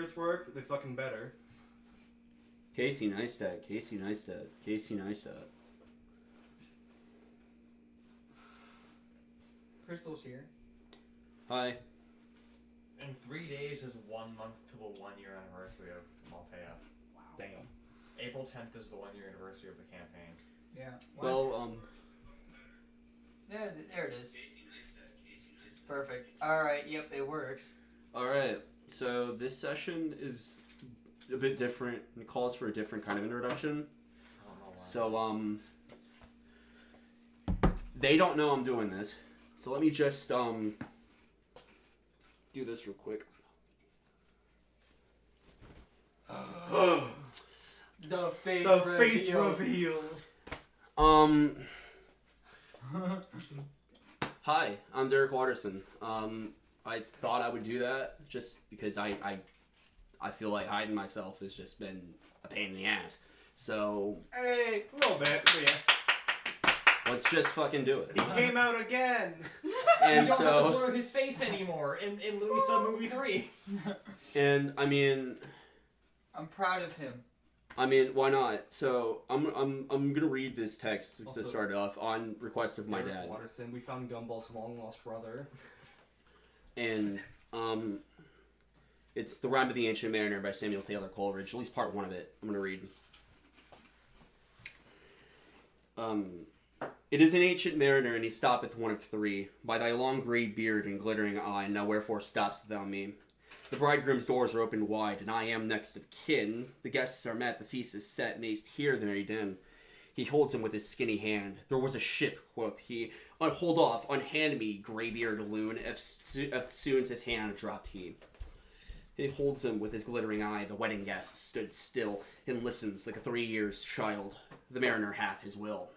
first work, they fucking better. Casey Neistat. Casey Neistat. Casey Neistat. Crystal's here. Hi. In 3 days is 1 month to the 1 year anniversary of Maltea. Wow. Damn. April 10th is the 1 year anniversary of the campaign. Yeah. Well, Yeah, there it is. Perfect. Alright, yep, it works. Alright, so this session is a bit different. It calls for a different kind of introduction. I don't know why. So, they don't know I'm doing this. So let me just, do this real quick. The face The reveal. face reveal. Hi, I'm Derek Watterson. I thought I would do that just because I feel like hiding myself has just been a pain in the ass. So, Hey! A little bit, but yeah. let's just fucking do it. He came out again. And you don't have to so, blur his face anymore in Looney Submarine 3. and I mean, I'm proud of him. why not? So I'm gonna read this text Also, to start off on request of my dad. Watterson, we found Gumball's long lost brother. And it's The Rhyme of the Ancient Mariner by Samuel Taylor Coleridge, at least part one of it. I'm gonna read. It is an ancient mariner, and he stoppeth one of three. By thy long grey beard and glittering eye, now wherefore stopp'st thou me? The bridegroom's doors are opened wide, and I am next of kin. The guests are met, the feast is set, mayst hear the merry din. He holds him with his skinny hand. There was a ship, quoth he. Hold off, unhand me, grey-beard loon, eftsoons his hand dropped he. He holds him with his glittering eye. The wedding guest stood still, and listens like a 3 years child. The mariner hath his will.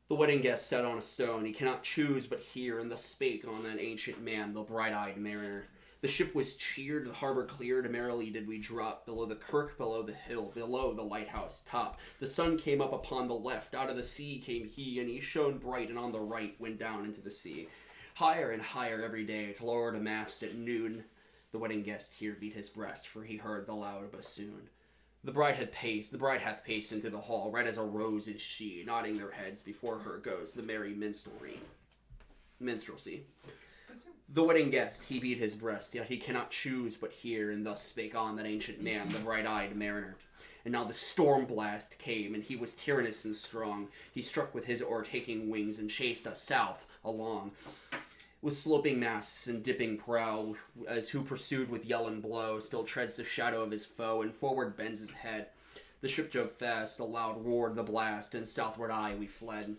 The wedding guest sat on a stone. He cannot choose but hear, and thus spake on that ancient man, the bright-eyed mariner. The ship was cheered, the harbor cleared, merrily did we drop, below the kirk, below the hill, below the lighthouse top. The sun came up upon the left, out of the sea came he, and he shone bright, and on the right went down into the sea. Higher and higher every day, to lower the mast at noon. The wedding guest here beat his breast, for he heard the loud bassoon. The bride hath paced into the hall, red as a rose is she, nodding their heads before her goes the merry minstrelsy. The wedding guest, he beat his breast, yet he cannot choose but hear, and thus spake on that ancient man, the bright-eyed mariner. And now the storm blast came, and he was tyrannous and strong. He struck with his o'ertaking wings, and chased us south along. With sloping masts and dipping prow, as who pursued with yell and blow, still treads the shadow of his foe, and forward bends his head. The ship drove fast, aloud roared the blast, and southward we fled.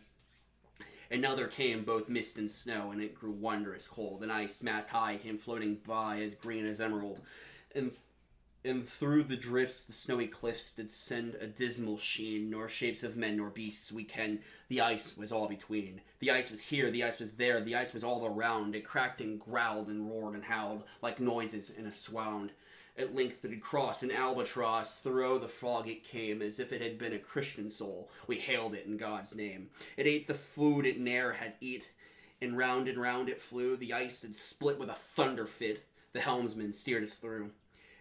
And now there came both mist and snow, and it grew wondrous cold, and ice mast high came floating by, as green as emerald. And through the drifts the snowy cliffs did send a dismal sheen, nor shapes of men nor beasts we ken. The ice was all between. The ice was here, the ice was there, the ice was all around. It cracked and growled and roared and howled, like noises in a swound. At length it had crossed an albatross, through the fog it came, as if it had been a Christian soul. We hailed it in God's name. It ate the food it ne'er had eat, and round it flew. The ice did split with a thunder fit. The helmsman steered us through.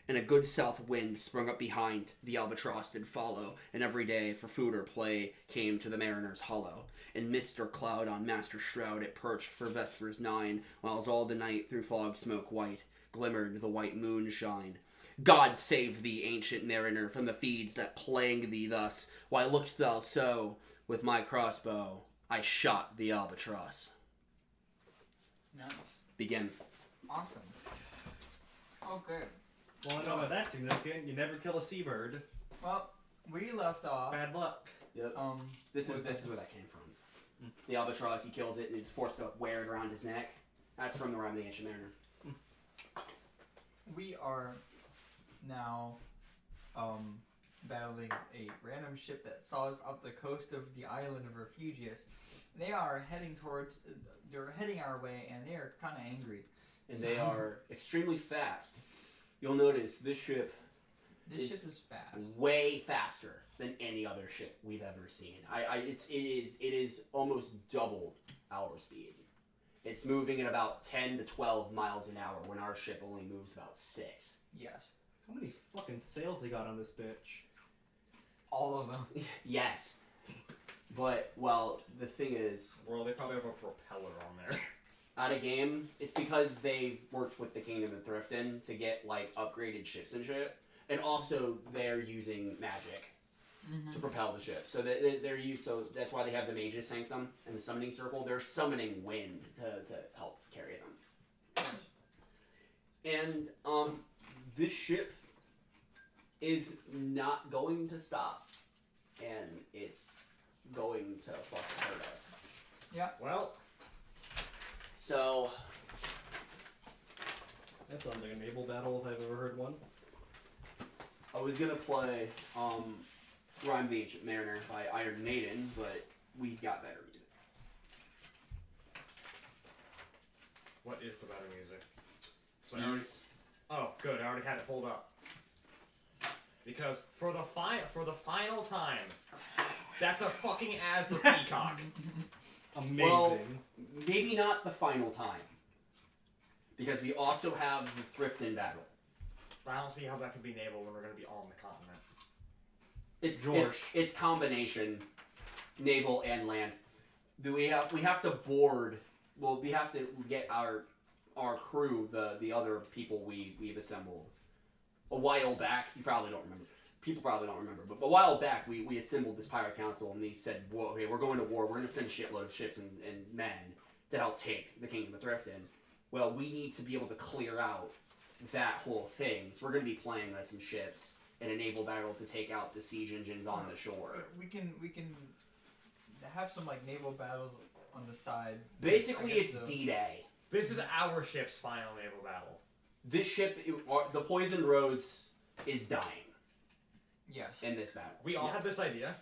And a good south wind sprung up behind, the albatross did follow, and every day for food or play came to the mariner's hollow. And mist or cloud on master shroud it perched for vespers 9, whiles all the night through fog smoke white glimmered the white moonshine. God save thee, ancient mariner, from the feeds that plague thee thus. Why look'st thou so? With my crossbow I shot the albatross. Nice. Begin. Awesome. Okay. Well, I know that that's significant. You never kill a seabird. Well, we left off. Bad luck. Yep. This is where that came from. The albatross, he kills it and is forced to wear it around his neck. That's from the Rhyme of the Ancient Mariner. We are now battling a random ship that saws up the coast of the island of Refugius. They are heading our way, and they are kind of angry. And they are extremely fast. You'll notice this ship is fast. Way faster than any other ship we've ever seen. It is almost double our speed. It's moving at about 10 to 12 miles an hour when our ship only moves about 6. Yes. How many fucking sails they got on this bitch? All of them. Yes. But, well, the thing is, Well, they probably have a propeller on there. out of game, it's because they've worked with the Kingdom of Thrifton to get, like, upgraded ships and shit. And also, they're using magic to propel the ship. So so that's why they have the Mage's Sanctum and the Summoning Circle. They're summoning wind to help carry them. And, this ship is not going to stop. And it's going to fucking hurt us. Yeah. Well, So, That sounds like a naval battle if I've ever heard one. I was gonna play, Rhyme the Ancient Mariner by Iron Maiden, but we've got better music. what is the better music? So Use oh, good. I already had it pulled up. Because for the final time, that's a fucking ad for Peacock. Amazing. Well, maybe not the final time. Because we also have the Thrifton battle. I don't see how that could be naval when we're going to be on the continent. It's combination, naval and land. We have to board. Well, we have to get our crew, the other people we've assembled. A while back, you probably don't remember. People probably don't remember, but a while back we assembled this pirate council and they said, "Whoa, okay, we're going to war. We're going to send a shitload of ships and men to help take the Kingdom of Thrifton." Well, we need to be able to clear out that whole thing. So we're going to be playing with some ships in a naval battle to take out the siege engines on the shore. We can have some like naval battles on the side. Basically, I guess it's D-Day. This is our ship's final naval battle. This ship, the Poison Rose, is dying Yes. in this battle. We all Yes. had this idea.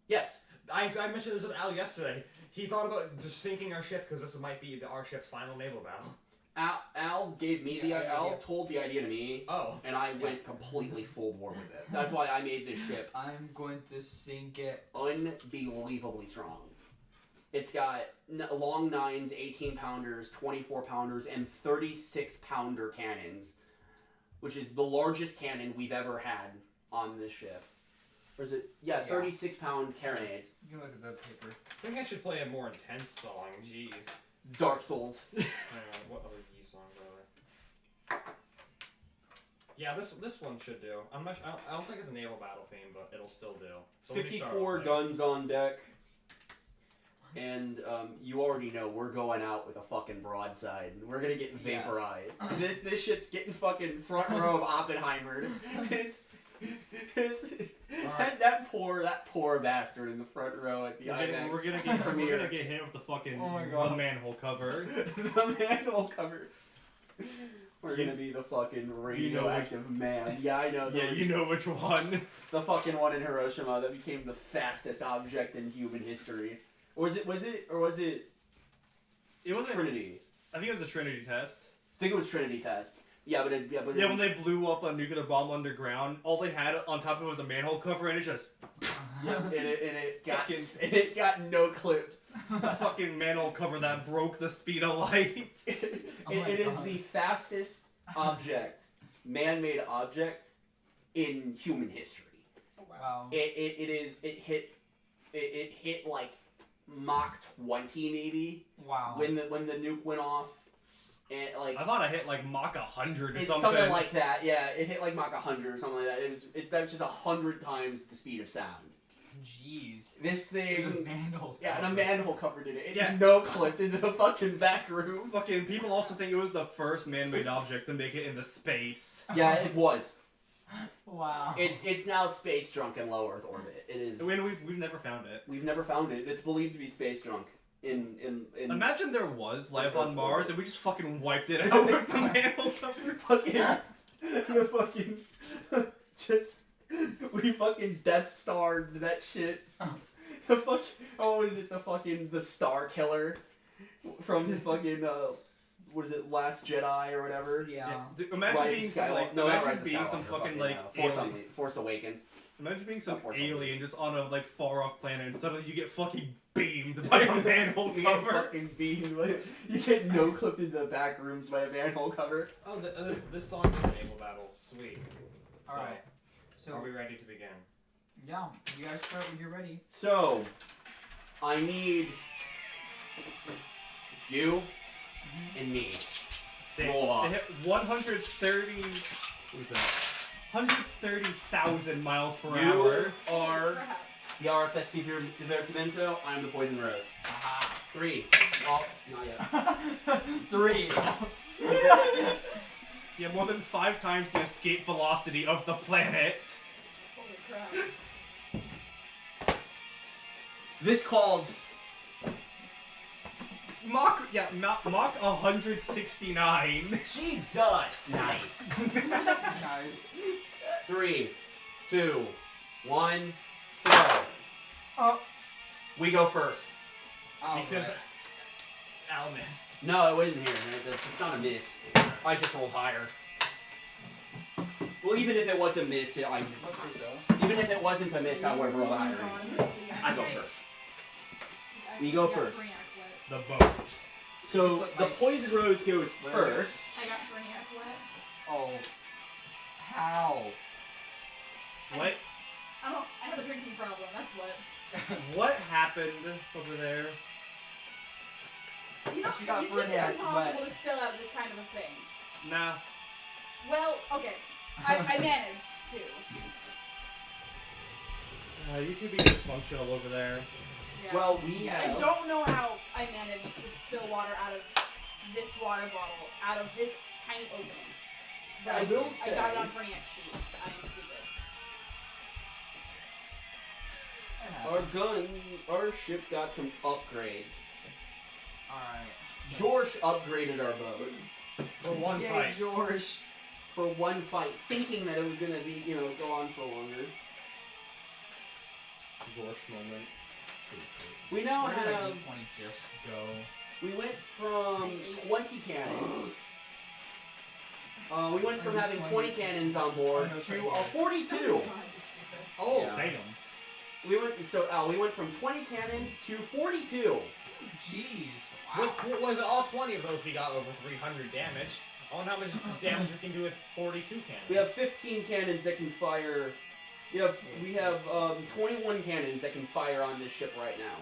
Yes. I mentioned this with Al yesterday. He thought about just sinking our ship because this might be our ship's final naval battle. Al gave me Yeah, Al yeah. told the idea to me, Oh. and I went completely full bore with it. That's why I made this ship I'm going to sink it. unbelievably strong. It's got long 9s, 18-pounders, 24-pounders, and 36-pounder cannons, which is the largest cannon we've ever had on this ship. Or is it? Yeah, 36-pound carronades. You can look at the paper. I think I should play a more intense song. Jeez. Dark Souls. Hang on, what other Yi songs are there? Yeah, this one should do. I don't think it's a naval battle theme, but it'll still do. So let me start 54 with it. guns on deck. And you already know we're going out with a fucking broadside. We're gonna get vaporized. Yes. This ship's getting fucking front row of Oppenheimer. That poor bastard in the front row at the IMAX. We're gonna get hit with the fucking Oh my God. the manhole cover. The manhole cover. We're gonna be the fucking radioactive man. Yeah, I know. Yeah, you know which one. The fucking one in Hiroshima that became the fastest object in human history. Or was it It was Trinity? I think it was a Trinity test. I think it was Trinity test. Yeah, but When they blew up a nuclear bomb underground, all they had on top of it was a manhole cover, and it just and Fucking- it got no clipped. the fucking manhole cover that broke the speed of light. It is the fastest object, man-made object in human history. Wow. It hit like Mach 20 maybe Wow. when the nuke went off, and like I thought I hit like Mach 100 or it's something. like that. Yeah, it hit like Mach 100 or something like that. That's just 100 times the speed of sound. Jeez. This There's a thing. manhole. Yeah, and a manhole covered in it. It Yeah. no clipped into the fucking back room. Fucking people also think it was the first man-made object to make it into space. Yeah, it was. Wow. It's now space drunk in low Earth orbit. It is. I mean, we've never found it. We've never found it. It's believed to be space drunk. In Imagine there was life on Mars and we just fucking wiped it out with the manhole cover. fucking we fucking Death Starred that shit. The Star Killer from fucking what is it, Last Jedi or whatever? Yeah. Dude, imagine Rise being of some Skywalker. like, No, not imagine Rise of being some Skywalker, fucking like alien. Force Awakens. Imagine being some Not Force alien Awakens. just on a like far off planet, and suddenly you get fucking beamed by a manhole You get cover. fucking beamed. You get no clipped into the back rooms by a manhole cover. Oh, this song is Naval Battle. Sweet. All right. So Are we ready to begin? yeah, you guys start when you're ready. So, I need you and me. They, Roll off. they hit 130. What was that? 130,000 miles per You hour. are Crap. the RFS Divertimento. I'm the Poison Rose. Aha. 3. Oh, not yet. 3. Yeah, more than 5 times the escape velocity of the planet. Holy crap. This calls. Mach 169. Jesus! Nice. Nice. 3, 2, 1, throw. Oh. We go first. Because Alright. Al missed. No, it wasn't here. It's not a miss. I just rolled higher. Well, even if it was a miss, even if it wasn't a miss, I would have rolled higher. I go first. You go first. The boat. So the Poison Rose goes first. I got Brainiac wet. Oh. How? What? I have a drinking problem, that's what. What happened over there? You know, She got you think it's Brainiac impossible wet. to spill out this kind of a thing. Nah. Well, okay. I managed to. You could be dysfunctional over there. Yeah. Well, we I have. don't know how I managed to spill water out of this water bottle, out of this tiny opening. But I will I got it say- on Brainiac sheet. I am stupid. Our ship got some upgrades. Alright. George upgraded our boat For one Yay, fight. George. for one fight, thinking that it was gonna be, go on for longer. Gorsh moment. We now Where did my have. D20 just go? We went from 20 cannons. We went from having 20 cannons on board to 42. Oh, Yeah. Damn. We went from 20 cannons to 42. jeez. Wow. With all 20 of those, we got over 300 damage. I wonder how much damage we can do with 42 cannons. We have 15 cannons that can fire. We have 21 cannons that can fire on this ship right now.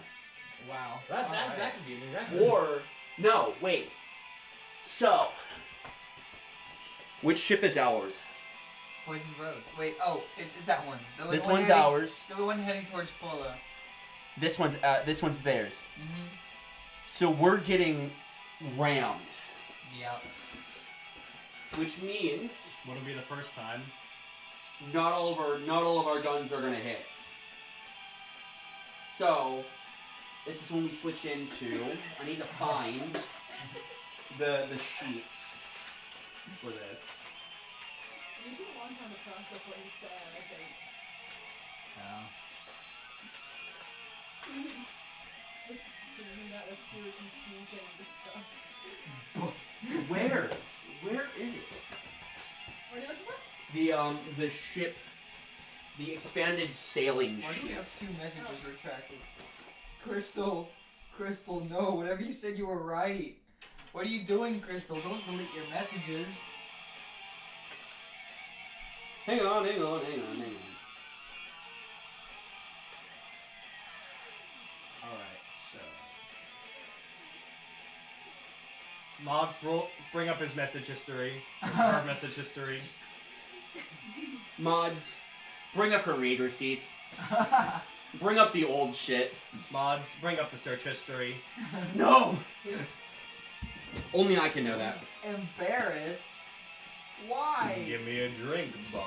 Wow. That could be a new record. Or no, wait. So, which ship is ours? Poison Road. Wait, it's that one. This one one's heading, ours. The one heading towards Pola. This one's theirs. Mm-hmm. So we're getting rammed, Yeah. which means Wouldn't be the first time. not all of our guns are gonna hit. So this is when we switch into. I need to find the sheets for this. You took a long time to process what you said, I think. Just doing that with pure confusion and disgust. Where is it? What are you looking for? The ship, the expanded sailing Why do we ship. have 2 messages retracted? Crystal, no, whatever you said, you were right. What are you doing, Crystal? Don't delete your messages. Hang on. Alright, so. Mods, bring up his message history. Or her message history. Mods, bring up her read receipts. Bring up the old shit. Mods, bring up the search history. No! Only I can know that. Embarrassed? Why? Give me a drink, bud.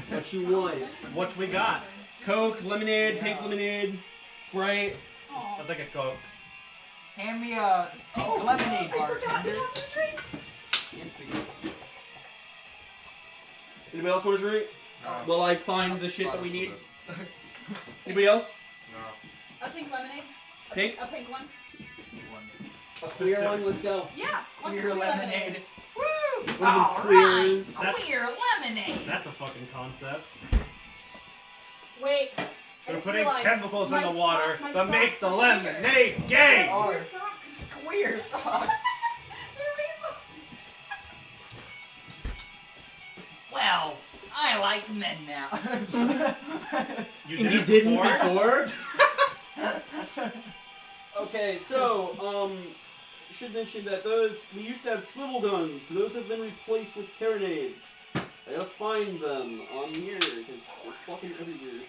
What you want? What we got? Coke, lemonade, Yeah. pink lemonade, Sprite. Aw. I'll take a Coke. Hand me a lemonade I forgot we bartender. have the drinks. Yes, we do. Anybody else want a drink? No. While I find the shit that we need. Anybody else? No. A pink lemonade. Pink? A pink one. A clear one, let's go. Yeah. one Clear lemonade. Woo! One of them Alright! That's- Clear lemonade! That's a fucking concept. Wait. I They're just putting realized chemicals in my the water my that makes the socks are lemonade clear. gay. Oh. Your socks. Queer socks! They're rainbows. Well, I like men now. You And did you it didn't before? before? Okay, so, should mention that we used to have swivel guns. Those have been replaced with carronades. I gotta find them on here, because they're fucking everywhere.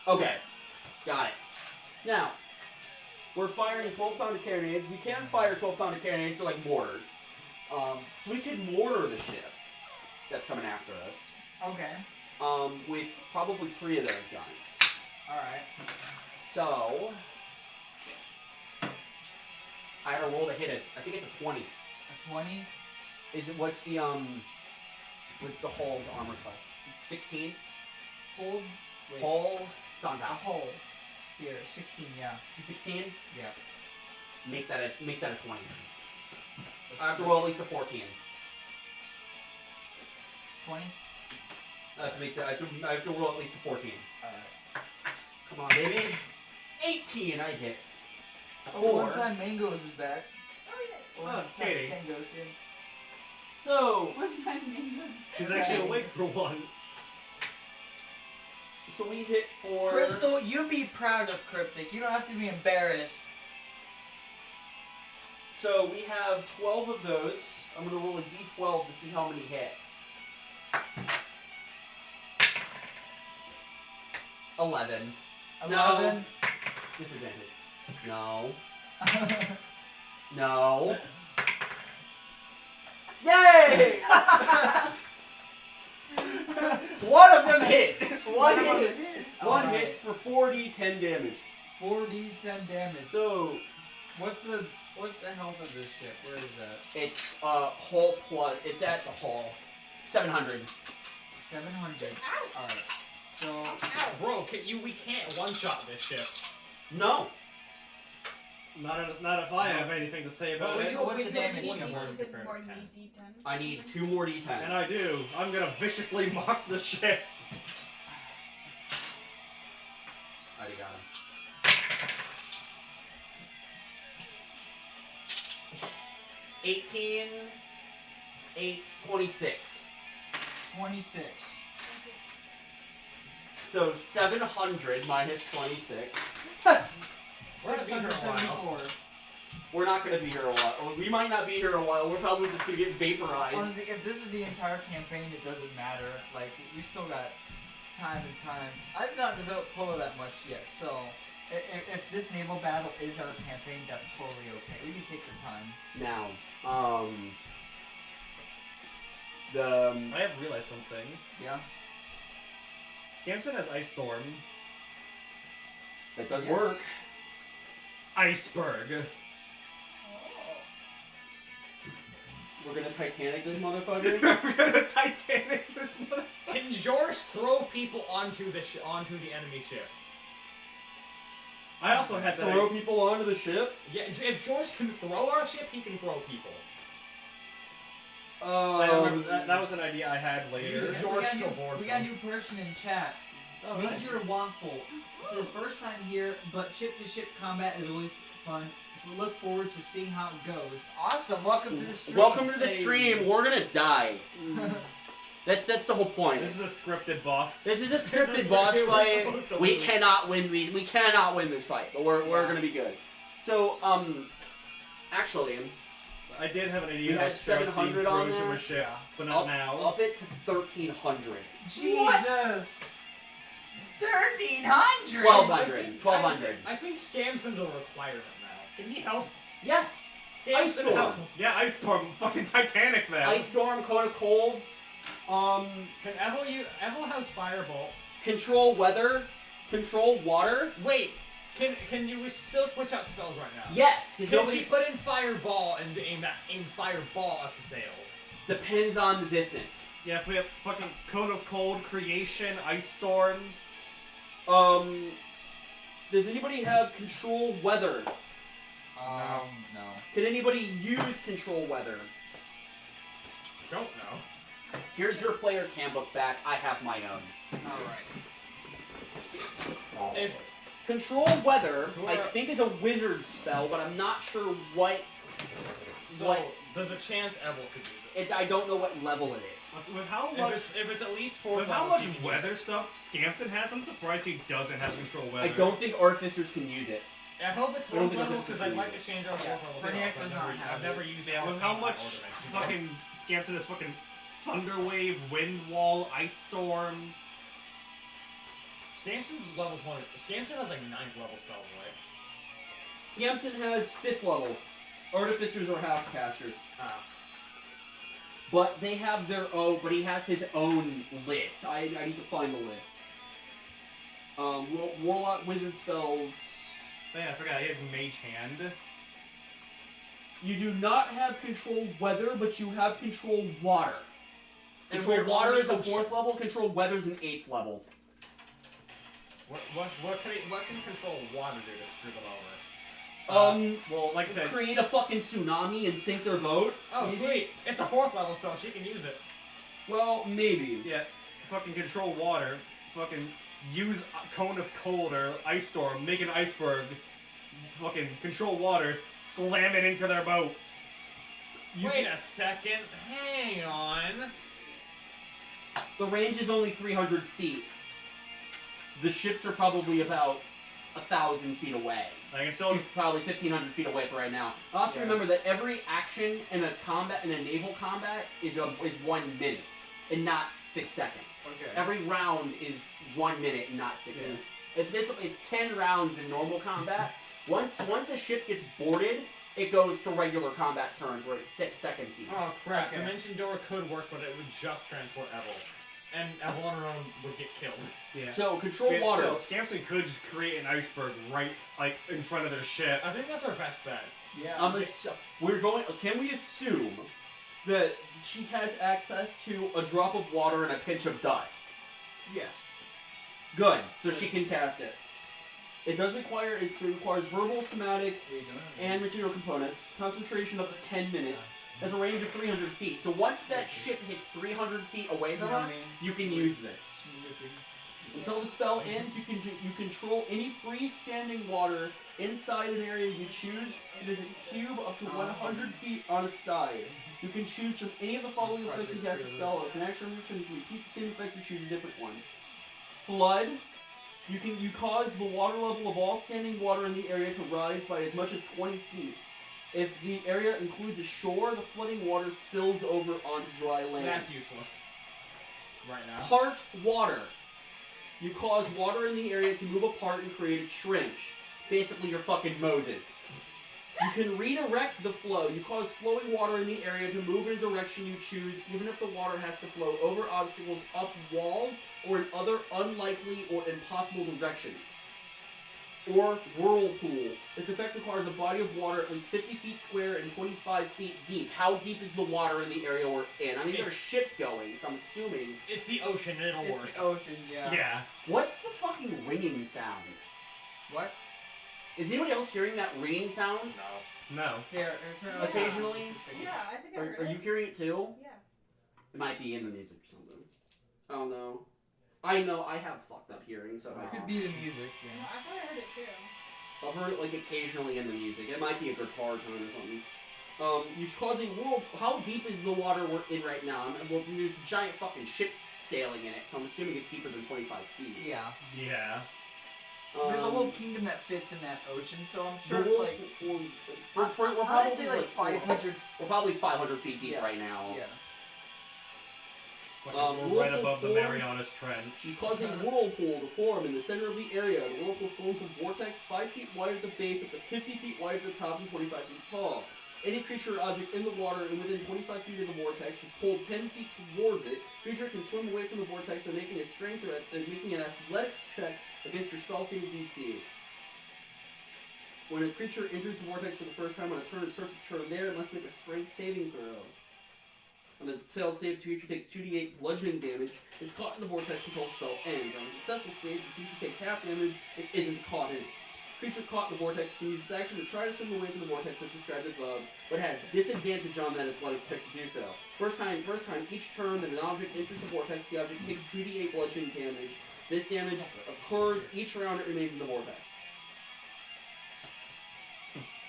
Okay, got it. Now, we're firing 12-pounder carronades. We can fire 12-pounder carronades, so like mortars. So we could mortar the ship that's coming after us. Okay. With probably 3 of those guns. Alright. So, I gotta roll to hit it. I think it's a 20. A 20? Is it, what's the hull's armor class? 16? Hold. Wait. Hull, it's on A top. hole. Here, 16, yeah. 16? Yeah. Make that a 20. I have to roll at least a 14. 20? I have to roll at least a 14. Alright. Come on, baby. 18, I hit. A Oh, 4. one time Mangoes is back. Oh yeah. One Oh, time Katie. Mangoes did. So, One time mangoes. She's actually awake for once. so we hit for... Crystal, you be proud of Cryptic. You don't have to be embarrassed. So we have 12 of those. I'm gonna roll a d12 to see how many hit. 11. 11. Disadvantage. No. No. Yay! One of them hit. One hit. One Alright. hits for 4d10 damage. 4d10 damage. So What's the health of this ship? Where is that? it's hull plus. It's at the hull. 700. 700. Ow. Alright. So Ow. Bro, we can't one-shot this ship. No. Not if I have anything to say about Well, it. what's the damage? You One more need- is it compared more to than 10. D10s? I need 2 more d10s. And I do. I'm gonna viciously mock the ship. I already got him. 18, 8, 26. 26. So 700 minus 26. We're gonna be here a while. 674. We're not gonna be here a while. Or we might not be here a while. We're probably just gonna get vaporized. Honestly, if this is the entire campaign, it doesn't matter. Like, we still got time and time. I've not developed Polo that much yet, so if this naval battle is our campaign, that's totally okay. We can take your time. Now, I have realized something. Yeah? Scamson has Ice Storm. that does Yeah. work. Iceberg. We're gonna Titanic this motherfucker. We're gonna Titanic this mother. Can Jor's throw people onto the enemy ship? I also had that. Throw people onto the ship. Yeah, if Jor's can throw our ship, he can throw people. I remember that was an idea I had later. Use Yeah, George we to board got a them. new person in chat. Oh, nice. Major Waffle says first time here, but ship-to-ship combat is always fun. We look forward to seeing how it goes. Awesome! Welcome to the stream. Welcome to the Hey. stream. We're gonna die. That's the whole point. This is a scripted boss. This is a scripted That's boss what we're fight. supposed to We lose. cannot win. We cannot win this fight, but we're Yeah. gonna be good. So actually, I did have an idea. You had of Strauss being 700 on thrown to there? a ship, Yeah. but not now. up it to 1300. Jesus! 1300! 1200. 1200. I think Scamson's a requirement now. Can he help? Yes. Ice Scamson Storm. help. Yeah, Ice Storm, fucking Titanic then. Ice Storm, Cone of Cold. Can Evel has Firebolt. Control weather. Control water. Wait, can you still switch out spells right now? Yes. 'Cause Can she nobody's- put in Fireball and aim Fireball at the sails? depends on the distance. Yeah, if we have fucking Cone of Cold, Creation, Ice Storm. Does anybody have control weather? No. Can anybody use control weather? Don't know. Here's your player's handbook back. I have my own. Alright. If control weather, Who I are- think is a wizard spell, but I'm not sure what. So, there's a chance Evel could use it. I don't know what level it is. With how much, If it's at least 4 with how levels, much she can weather use it. stuff Scampton has, I'm surprised he doesn't have control weather. I don't think artificers can use it. I hope it's I don't 4th think level I've because ever I'd like used to change our 4th level. Brainiac spells. does not have I've never used Yeah, it. with how much fucking Scampton has fucking thunder wave, wind wall, ice storm. Scampson's level's 1. Scampson has like 9th level spells, right? Scampson has 5th level. Artificers are half casters. But they have their own, but he has his own list. I need to find the list. Warlock wizard spells. Oh, yeah, I forgot, he has Mage Hand. You do not have control weather, but you have control water. And Control we're water on the is a ocean. 4th level, control weather is an 8th level. What can control water do to screw them over? Well, like I said, Create a fucking tsunami and sink their boat? Oh, sweet! It's a 4th level spell. She can use it. Well, maybe. yeah, fucking control water, fucking use a cone of cold or ice storm, make an iceberg, fucking control water, slam it into their boat. Wait a second. Hang on. The range is only 300 feet. The ships are probably about 1,000 feet away. I can still She's probably 1,500 feet away for right now. Also remember that every action in a naval combat is 1 minute, and not 6 seconds. Okay. Every round is 1 minute, and not 6 minutes. It's basically 10 rounds in normal combat. Once a ship gets boarded, it goes to regular combat turns where it's 6 seconds each. Oh crap! Okay. Dimension Door could work, but it would just transport Evel, and Evel on her own would get killed. yeah. So control Yeah, water. still, Scampson could just create an iceberg right like in front of their ship. I think that's our best bet. Yeah. Can we assume that she has access to a drop of water and a pinch of dust? Yes. Good. So she can cast it. It requires verbal, somatic, and material components. Concentration up to 10 minutes. Has a range of 300 feet. So once that ship hits 300 feet away from us, you can use this. Until the spell ends, you control any freestanding water inside an area you choose. It is a cube up to 100 feet on a side. You can choose from any of the following effects to cast a spell. If an action return, you repeat the same effect, you choose a different one. Flood. You cause the water level of all standing water in the area to rise by as much as 20 feet. If the area includes a shore, the flooding water spills over onto dry land. That's useless. Right now. Part water. You cause water in the area to move apart and create a trench. Basically, you're fucking Moses. You can redirect the flow. You cause flowing water in the area to move in a direction you choose, even if the water has to flow over obstacles, up walls, or in other unlikely or impossible directions. Or whirlpool. This effect requires a body of water at least 50 feet square and 25 feet deep. How deep is the water in the area we're in? I mean, there are ships going, so I'm assuming. It's the ocean, and it'll It's work. the ocean, yeah. Yeah. What's the fucking ringing sound? What? Is anybody else hearing that ringing sound? No. No. Here, turn it on. Occasionally? Yeah, I think I Are heard you it. hearing it too? Yeah. It might be in the music or something. Oh no. I know, I have fucked up hearing, so It could be the music, No, yeah. I thought I heard it too. I've heard it like occasionally in the music. It might be a guitar tone or something. You're causing world. How deep is the water we're in right now? Well, there's giant fucking ships sailing in it, so I'm assuming it's deeper than 25 feet. Yeah. Yeah. There's a whole kingdom that fits in that ocean, so I'm The sure it's world, like... we're I'd probably say like 500... We're probably 500 feet deep Yeah. right now. Yeah. We're Whirlpool right above the forms- Marianas Trench. She's causing a whirlpool to form in the center of the area. The whirlpool forms a vortex 5 feet wide at the base, up to 50 feet wide at the top, and 25 feet tall. Any creature or object in the water and within 25 feet of the vortex is pulled 10 feet towards it. Creature can swim away from the vortex by making a strength or making an athletics check against your spell save DC. When a creature enters the vortex for the first time on a turn and starts to turn there, it must make a strength saving throw. On the failed save, the creature takes 2d8 bludgeoning damage. It's caught in the vortex until the spell ends. On a successful save, the creature takes half damage. It isn't caught in it. Creature caught in the vortex can use its action to try to swim away from the vortex as described above, but has disadvantage on that athletics check to do so. First time, each turn that an object enters the vortex, the object takes 2d8 bludgeoning damage. This damage occurs each round it remains in the vortex.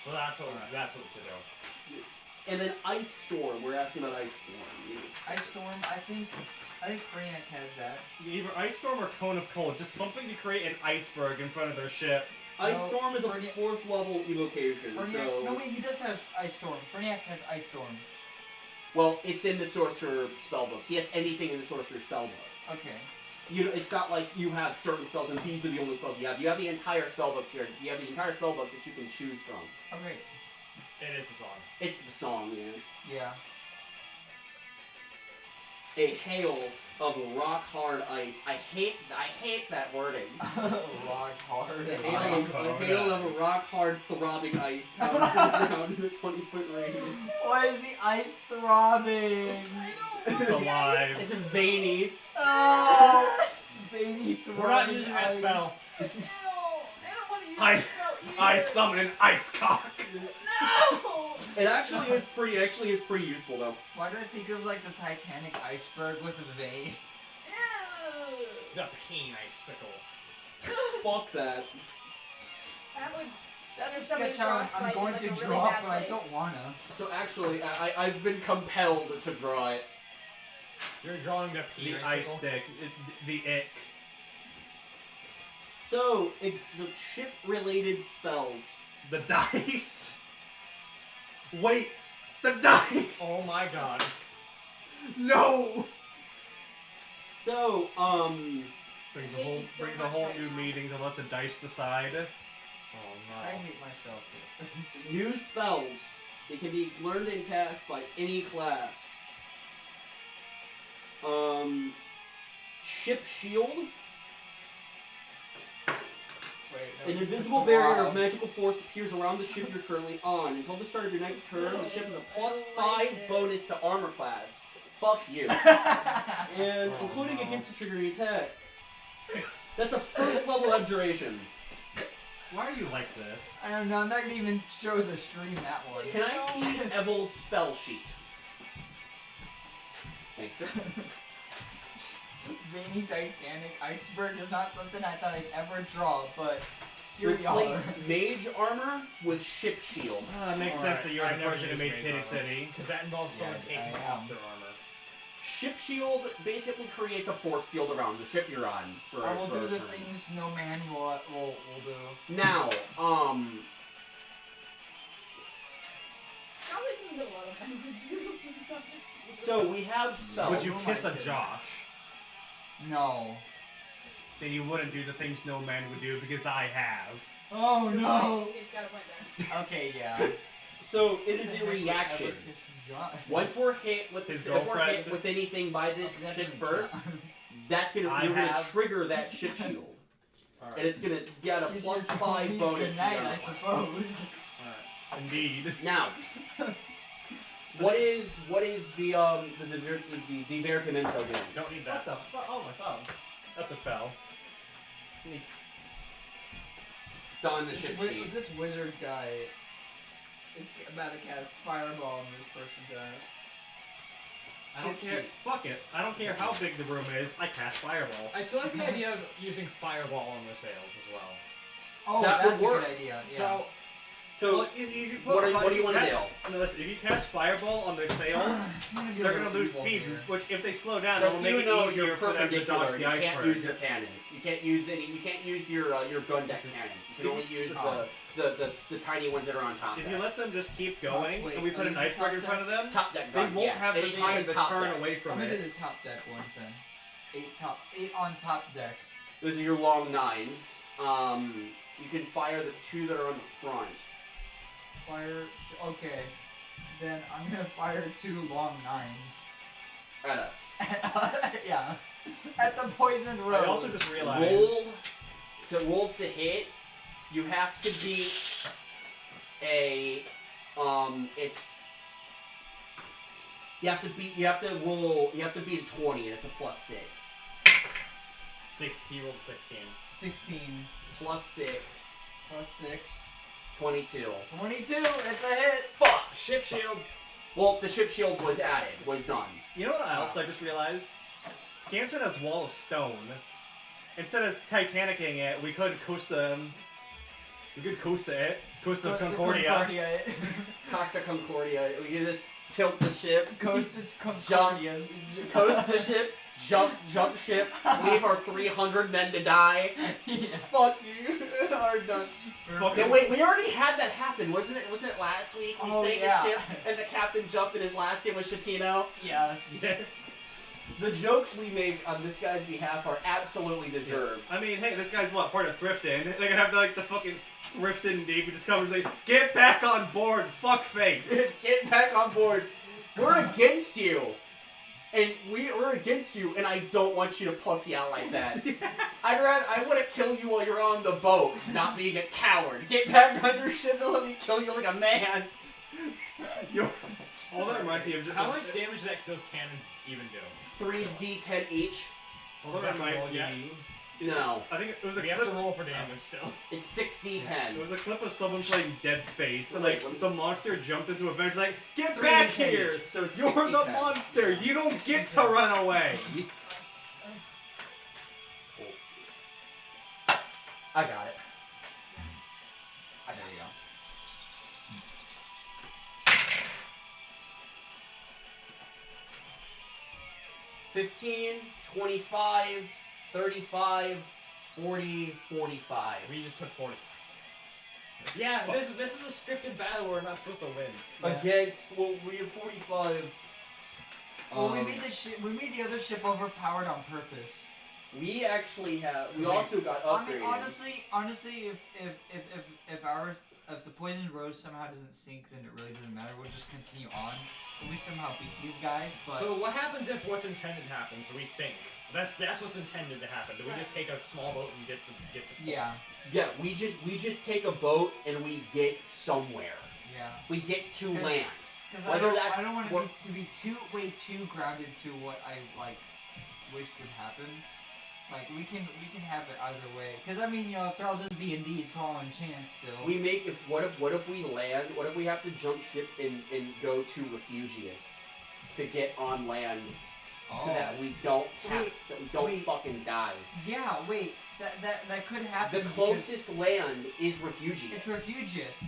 So that's what to do. And then Ice Storm. We're asking about Ice Storm. Yes. Ice Storm, I think Brainiac has that. Either Ice Storm or Cone of Cold. Just something to create an iceberg in front of their ship. Ice Storm is a 4th level evocation, so... No, wait, he does have Ice Storm. Brainiac has Ice Storm. Well, it's in the Sorcerer spellbook. He has anything in the Sorcerer spellbook. Okay. It's not like you have certain spells and these are the only spells you have. You have the entire spellbook here. You have the entire spellbook that you can choose from. Oh, great. It is the song. It's the song, man. Yeah. A hail of rock-hard ice. I hate that wording. Rock hard. A hail of a rock-hard throbbing ice comes to the ground in a 20-foot radius. Why is the ice throbbing? It's alive. It's veiny. Oh! Veiny throbbing. We're not using that ice. spell. No, I don't want to use I- that spell either. I summon an ice cock. No! It actually is pretty useful though. Why do I think of like the Titanic iceberg with a vein? Ew. The pain icicle. Fuck that. That would. That's a If somebody sketch I'm frostbite going in, to like, a really draw, bad but I place. don't wanna. So actually, I've been compelled to draw it. You're drawing the pain The ice icicle. stick. The ick. So it's the ship-related spells. The dice. Wait. The dice. Oh my god. No. So Brings I hate you so brings a much whole right new now. meeting to let the dice decide. Oh I no. hate myself. new spells. They can be learned and cast by any class. Ship shield. Wait, An invisible barrier of magical force appears around the ship you're currently on. Until the start of your next turn, the ship has a +5 bonus to armor class. Fuck you. And Oh, including no. against a triggering attack. That's a 1st level abjuration. Why are you like this? I don't know, I'm not gonna even show the stream that one. Can I see Evel's spell sheet? Thanks, sir. Veiny Titanic iceberg is not something I thought I'd ever draw, but here we are. Replace mage armor with ship shield. It makes Alright, sense that you're I the never person who used made mage Kitty armor. City. Because that involves someone Yeah, taking I off am. their armor. Ship shield basically creates a force field around the ship you're on. For, I will for do a the turn. things no man will do. Now, Probably something that a lot of them would do. so we have spells. Would you Oh kiss my a goodness. Josh? No. Then you wouldn't do the things no man would do because I have. Oh no! It's got a point there. Okay, yeah. So it is a reaction. Once we're hit with His if we're girlfriend? hit with anything by this That ship doesn't first, count. that's gonna I you're gonna have- trigger that ship shield, and Alright. it's gonna get a Gives your +5 homies bonus. good night, to your I suppose. Indeed. Now, what is the divertimento game? Don't need that. What the fuck? Oh my god. That's a fell. It's on the ship sheet. This wizard guy is about to cast fireball on this person's ass. I don't care. Fuck it. I don't care how big the room is. I cast fireball. I still like the idea of using fireball on the sails as well. Oh, That that's would a work. good idea. Yeah. So, So well, you put what do you want to do? No, listen, if you cast fireball on their sails, I'm be a they're little gonna lose evil speed. here. Which, if they slow down, Just it'll so make you know, it easier you're for them to dodge perpendicular. the You can't iceberg. use your cannons. You can't use any. You can't use your gun deck cannons. You can only use the tiny ones that are on top. If deck. you let them just keep going, Wait, and we put an are these iceberg in top front of them, top deck they guns, won't yes. have the Anything time that's to top turn deck. away I'm from gonna do it. the top deck ones then. 8 on top deck. Those are your long nines. You can fire the 2 that are on the front. Fire. Okay. Then I'm gonna fire 2 long 9s. At us. Yeah. At the poisoned road. I also just realized. Rolls to hit. You have to beat a. It's You have to beat a 20, and it's a +6. 16 rolled 16. 16 +6. +6. 22. 22. It's a hit. Fuck. Ship shield. Well, the ship shield was added. Was done. You know what else I just realized? Scampton has Wall of Stone. Instead of Titanicing it, we could Costa it. Costa Concordia. Costa Concordia. We can just tilt the ship. Coast its Concordias. Coast the ship. Jump ship. Leave our 300 men to die. Yeah. Fuck you. Are done. No, wait, we already had that happen, wasn't it? Wasn't it last week? We sank the ship, and the captain jumped in his last game with Shatino. Yes. The jokes we make on this guy's behalf are absolutely deserved. I mean, hey, this guy's what, part of Thrifton? They're gonna have the fucking Thrifton Navy discovers like, get back on board, fuck face. Get back on board. We're against you. And we're against you, and I don't want you to pussy out like that. I want to kill you while you're on the boat, not being a coward. Get back on your ship and let me kill you like a man. All that reminds me of just... How much damage did those cannons even do? 3d10 each. All that reminds me... No. I think it was a We clip... have to roll for damage still. It's 6d10. It was a clip of someone playing Dead Space, and the monster jumped into a vent, like, get 3d10 back here! each, so it's You're the 6d10. monster! You don't get to run away! I got it. There you go. 15, 25, 35, 40, 45. We just took 40. Yeah, this is a scripted battle. We're not supposed to win. Yeah. Against, well, we have 45. Well, we made the ship. We made the other ship overpowered on purpose. We actually have. We also got I upgraded. mean, honestly, if the poisoned rose somehow doesn't sink, then it really doesn't matter. We'll just continue on. We somehow beat these guys, but So what happens if what's intended happens? So we sink. That's what's intended to happen. Do we just take a small boat and get the yeah, Yeah, we just take a boat and we get somewhere. yeah. We get to land. Because Whether I don't want what- to be way too grounded to what I wished would happen. Like we can have it either way. Because I mean, after all this D&D, it's all on chance still. We make what if we land? What if we have to jump ship and go to Refugius to get on land so that we don't fucking die? Yeah, wait. That could happen. The closest land is Refugius. It's Refugius.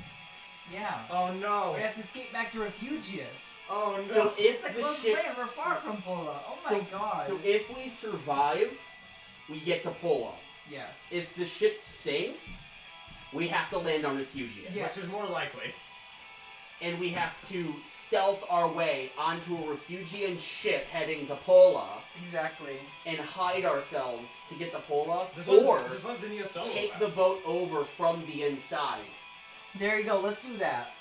Yeah. Oh no! We have to skate back to Refugius. Oh no! So if It's a the close ship, land. We're far from Pola. Oh my god. So if we survive, we get to Pola. yes. If the ship sinks, we have to land on Refugius. Yes. Which is more likely. And we have to stealth our way onto a Refugian ship heading to Pola Exactly. and hide ourselves to get to Pola, This or one's in solo. take the boat over from the inside. There you go. Let's do that.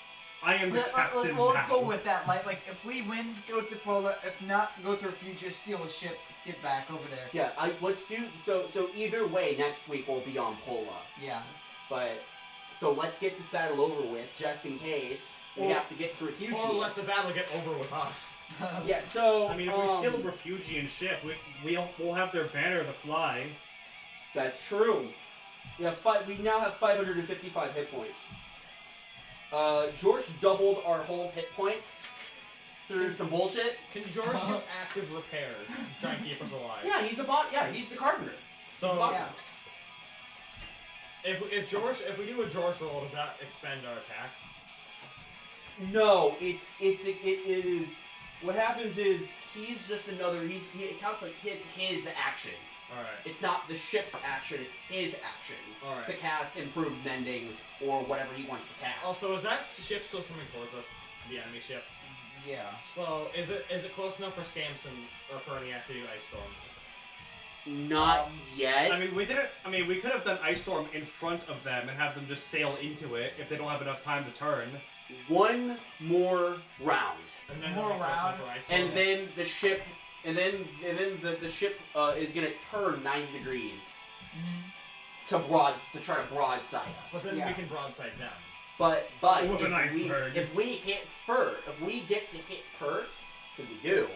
I am the captain Let's go now. with that. Like if we win, go to Pola. If not, go to Refugius, steal a ship, get back over there. Yeah, let's do so either way next week we'll be on Pola. Yeah. But so let's get this battle over with just in case we have to get to Refugius. Or let the battle get over with us. Yeah, so I mean, if we steal a Refugian ship, we'll have their banner to fly. That's true. We now have 555 hit points. George doubled our whole hit points through some bullshit. Can George do active repairs to try and keep us alive? Yeah, he's a bot. Yeah, he's the carpenter. So Yeah. if we do a George roll, does that expend our attack? No, it is. What happens is he's just another. It counts like it's his action. All right. It's not the ship's action. It's his action All right. to cast improved mending or whatever he wants to cast. Also, is that ship still coming towards us? The enemy ship. Yeah. So is it close enough for Stamson or for any active Ice Storm? Not yet. I mean, we didn't. I mean, we could have done Ice Storm in front of them and have them just sail into it if they don't have enough time to turn. One more round, And then More they'll be close around. enough for Ice Storm. and then the ship, the ship is gonna turn 90 degrees to try to broadside us. But then Yeah. we can broadside them. But With an if iceberg. we get to hit first, if we do,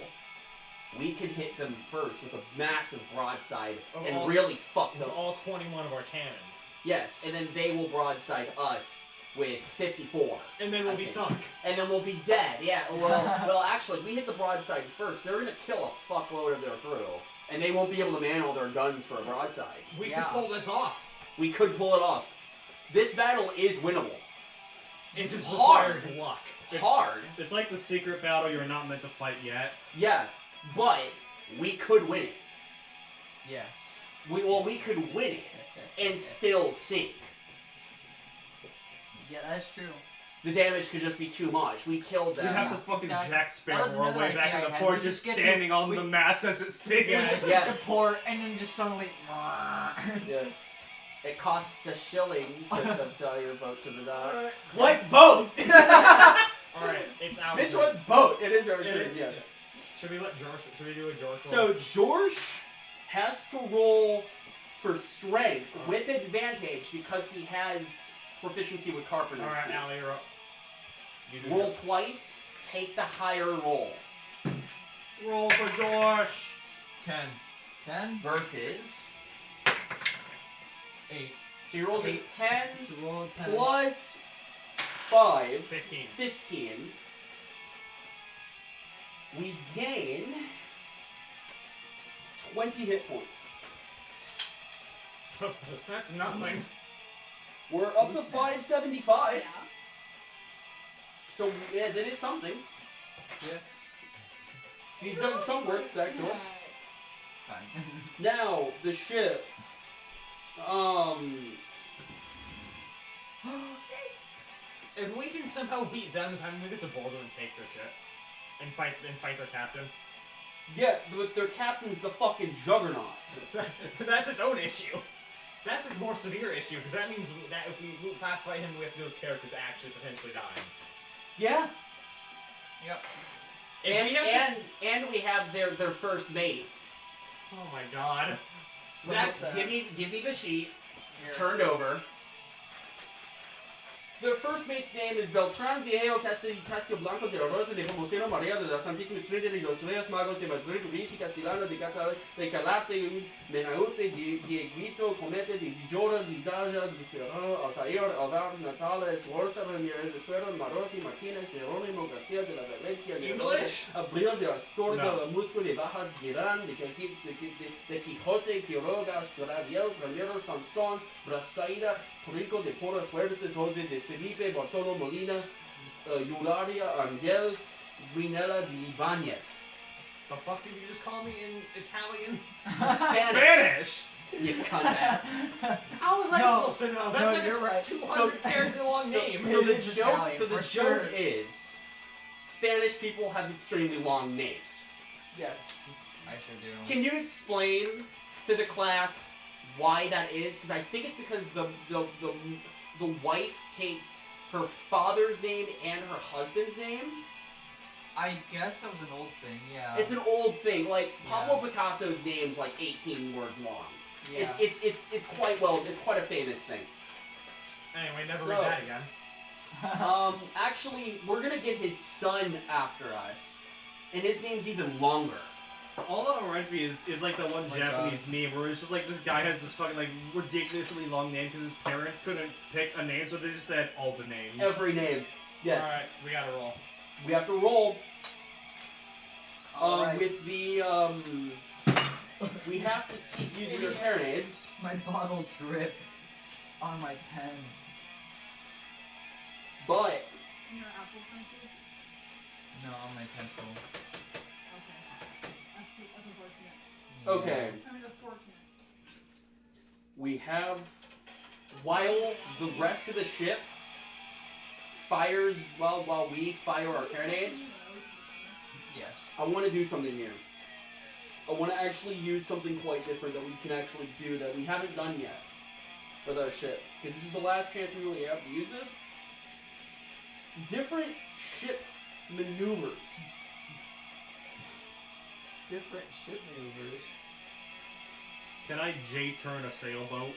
we can hit them first with a massive broadside Of and all- really fuck them. With all 21 of our cannons. Yes, and then they will broadside us with 54. And then we'll I be think. sunk. And then we'll be dead. Yeah, well, actually, if we hit the broadside first, they're gonna kill a fuckload of their crew. And they won't be able to man all their guns for a broadside. We Yeah. could pull this off. We could pull it off. This battle is winnable. It just Hard. requires luck. Hard. It's like the secret battle you're not meant to fight yet. Yeah, but we could win it. Yes. We could win it and still sink. Yeah, that's true. The damage could just be too much. We killed We them. have to fucking exactly. Jack That Sparrow was our another way back idea in I the had. port, We just just get to- standing on we- the mast as it's sinking. Yeah, just Yes. get to port, and then just suddenly. Yeah. It costs a shilling to subsail your boat to the dock. What? What boat? Alright, it's our Which turn. one boat? It is our Yeah, turn, yeah. yes. Should we let George? Should we do a George roll? So George has to roll for strength with advantage because he has proficiency with carpentry. Alright, Allie, you're up. You do Roll twice, take the higher roll. Roll for George. 10. 10? Versus. 8. So you roll a 10 So roll a 10. plus 5. 15. 15. We gain 20 hit points. That's nothing. We're up to 575. Yeah. So yeah, that is something. Yeah. He's done some work back door. Fine. Now the ship. If we can somehow beat them, then we get to Boulder and take their ship. And fight their captain. Yeah, but their captain's the fucking juggernaut. That's its own issue. That's a more severe issue, because that means that if we fight him, we have to do characters actually potentially dying. Yeah. Yep. If And we have to- and we have their first mate. Oh my god. What's That's that? Give me the sheet. Here. Turned over. Their first mate's name is Beltran Viejo Castilblanco de la Rosa de Pomoceno María de la Santísima Trinidad de los Reyes Magos de Madrid, Luis y Castellano de Calate, Menaute, Dieguito, Comete, de Villora, de Daja, de Serrano, Altair, Alvar, Natala, Esforza, Ramirez de Suero, Marotti, Martínez, Jerónimo García de la Valencia, de English? Abril de Astor, de No. la Musco, de Bajas, Girán, de Quijote, Quiroga, Rabiel, Ramiro, Sansón, Brasaida, Rico de Porras Fuertes, Jose de Felipe, Bartolo Molina, Eularia, Angel, Guinella de Ibanez. The fuck did you just call me in Italian? Spanish! You cunt ass. How was I No. supposed to know? That's No, like you're a right. 200 character long name. So It the is joke, Italian, so the for joke sure. is, Spanish people have extremely long names. Yes. I sure do. Can you explain to the class why that is? Because I think it's because the wife takes her father's name and her husband's name. I guess that was an old thing, yeah. It's an old thing. Like Pablo Picasso's name's like 18 words long. yeah. It's quite a famous thing. Anyway, never So- read that again. Actually, we're gonna get his son after us, and his name's even longer. All that reminds me is like the one Oh my Japanese meme where it's just like this guy has this fucking like ridiculously long name because his parents couldn't pick a name, so they just said all the names. Every name. Yes. Alright, we gotta roll. We have to roll. Alright. With the we have to keep using their carronades. My bottle dripped on my pen. But Your apple pencil? No, on my pencil. Okay. That's unfortunate. okay, I mean, that's fortunate. we have while the rest of the ship fires while we fire our carronades. Yes. I want to do something here. I want to actually use something quite different that we can actually do that we haven't done yet with our ship. Because this is the last chance we really have to use this. Different ship maneuvers. Different ship maneuvers. Can I J-turn a sailboat?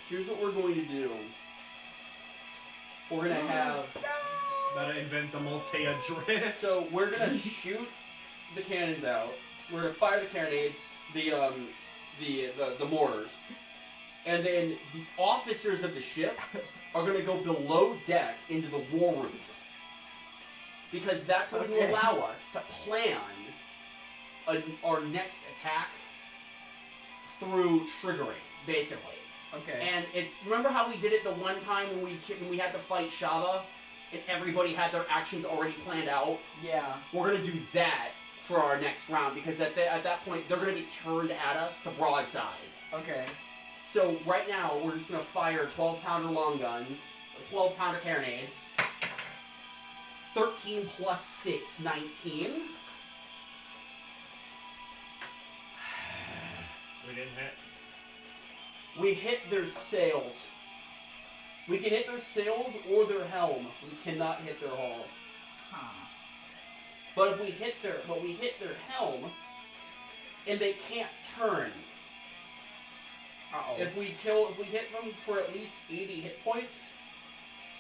Here's what we're going to do. we're gonna have. Gotta invent the Maltea drift. So we're gonna shoot the cannons out. We're gonna fire the carronades, the mortars, and then the officers of the ship are gonna go below deck into the war room because that's what will allow us to plan our next attack through triggering, basically. Okay. And it's remember how we did it the one time when we had to fight Shaba, and everybody had their actions already planned out. Yeah. We're gonna do that for our next round because at that point they're gonna be turned at us to broadside. Okay. So right now we're just gonna fire 12-pounder long guns, 12-pounder carronades. 13 plus 6, 19. We didn't hit. We hit their sails. We can hit their sails or their helm. We cannot hit their hull. Huh. But if we hit their helm, and they can't turn. Uh-oh. If we hit them for at least 80 hit points,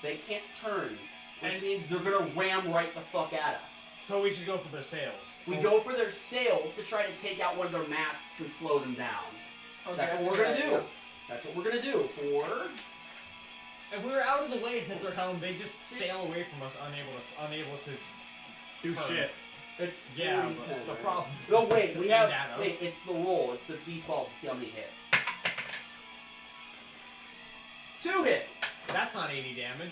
they can't turn. Which means they're gonna ram right the fuck at us. So we should go for their sails. We go for their sails to try to take out one of their masts and slow them down. Okay, That's what we're gonna do. That's what we're gonna do for. If we were out of the way to hit their helm, they just sail away from us, unable to Do turn. shit. It's Yeah, 40, but 10, the right? problem. No, wait. We have. Aimed at us. Wait, it's the roll. It's the D12 to see how many hit. 2 hit. That's not 80 damage.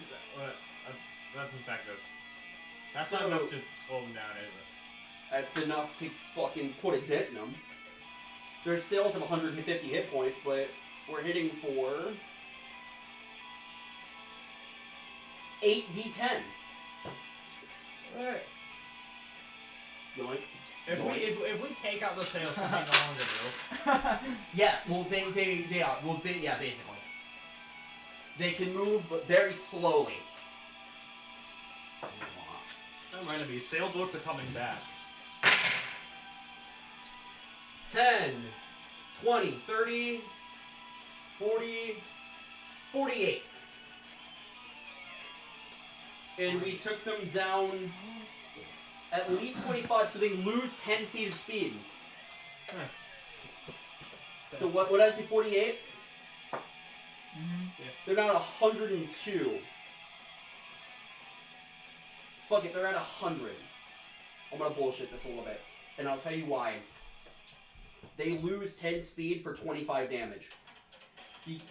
That's infectious. That's So- not enough to slow them down, is it? That's enough to fucking put a dent in them. Their sails have 150 hit points, but we're hitting for 8d10. Alright. Yoink. If we take out the sails, can we no longer do? Yeah, well, they are. Well, yeah, basically. They can move, but very slowly. That reminded me, sailboats are coming back. 10, 20, 30, 40, 48. And we took them down at least 25, so they lose 10 feet of speed. Nice. So what did I say, 48? Mhm. They're now at 102. Fuck it, they're at 100. I'm gonna bullshit this a little bit. And I'll tell you why. They lose 10 speed for 25 damage.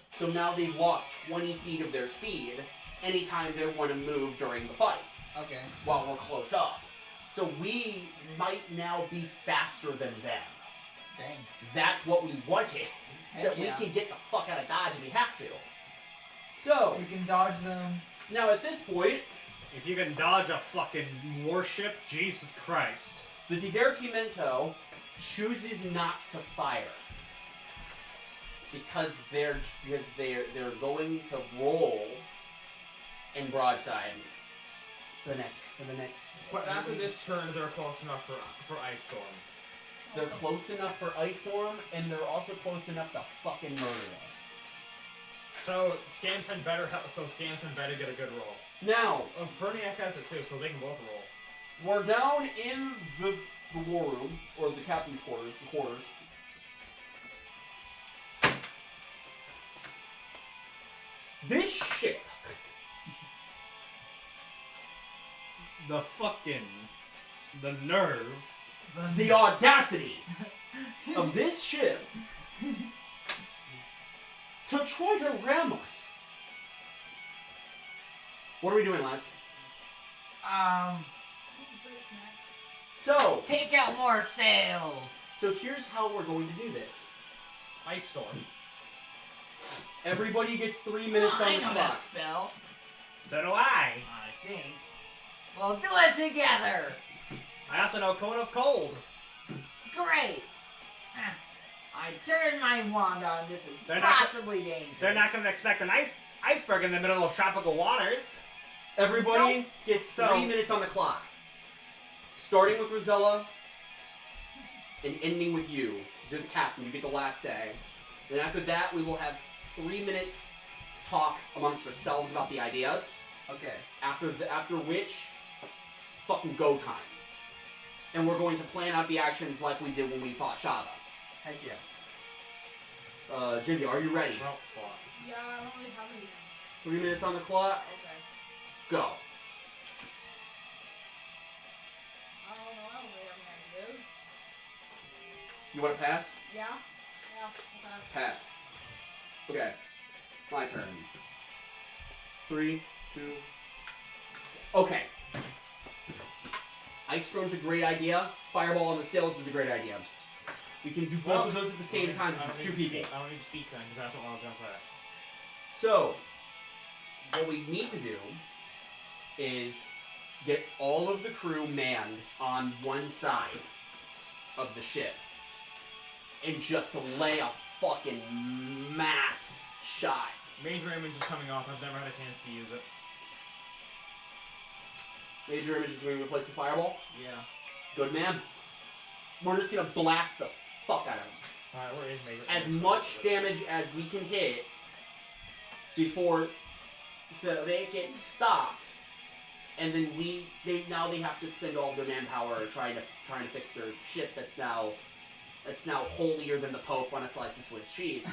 So now they've lost 20 feet of their speed anytime they want to move during the fight Okay. while we're close up. So we might now be faster than them. Dang. That's what we wanted. So Heck yeah. we can get the fuck out of Dodge if we have to. So, You can dodge them. now at this point, If you can dodge a fucking warship, Jesus Christ. the Divertimento chooses not to fire. Because they're going to roll in broadside for the next. But after this turn, they're close enough for Ice Storm. They're close enough for Ice Storm, and they're also close enough to fucking murder us. So Samson better get a good roll. Now, Ferniak has it too, so they can both roll. we're down in the war room, or the captain's quarters, the quarters. This ship, The nerve. the audacity of this ship to try to ram us. What are we doing, lads? So Take out more sails. here's how we're going to do this. Ice Storm. Everybody gets 3 minutes on I the know that clock. spell. So do I. I think. We'll do it together. I also know Cone of Cold. Great. I turned my wand on. This is They're not- possibly dangerous. They're not gonna expect an iceberg in the middle of tropical waters. Everybody gets So- 3 minutes on the clock. Starting with Rosella and ending with you. You're the captain, you get the last say. And after that, we will have 3 minutes to talk amongst ourselves about the ideas. Okay. After which, it's fucking go time. And we're going to plan out the actions like we did when we fought Shava. Heck yeah. Jimmy, are you ready? Well, fuck. Yeah, I don't really have anything. 3 minutes on the clock. Okay. Go. I don't know. I don't really have any ideas. You want to pass? Yeah? Yeah. Okay. Pass. Okay. My turn. 3, 2. Okay. Ice Storm's a great idea. Fireball on the sails is a great idea. We can do both of those at the same time because it's 2 people. I don't need to speak then, because that's what I was going to say. So, what we need to do is get all of the crew manned on one side of the ship. And just lay a fucking mass shot. Major image is coming off. I've never had a chance to use it. Major image is going to replace the fireball. Yeah. Good man. We're just going to blast the fuck out of them. Alright, where is major As image? much damage as we can hit before, so they get stopped, and then they have to spend all of their manpower trying to fix their ship that's now holier than the Pope on a slice of Swiss cheese.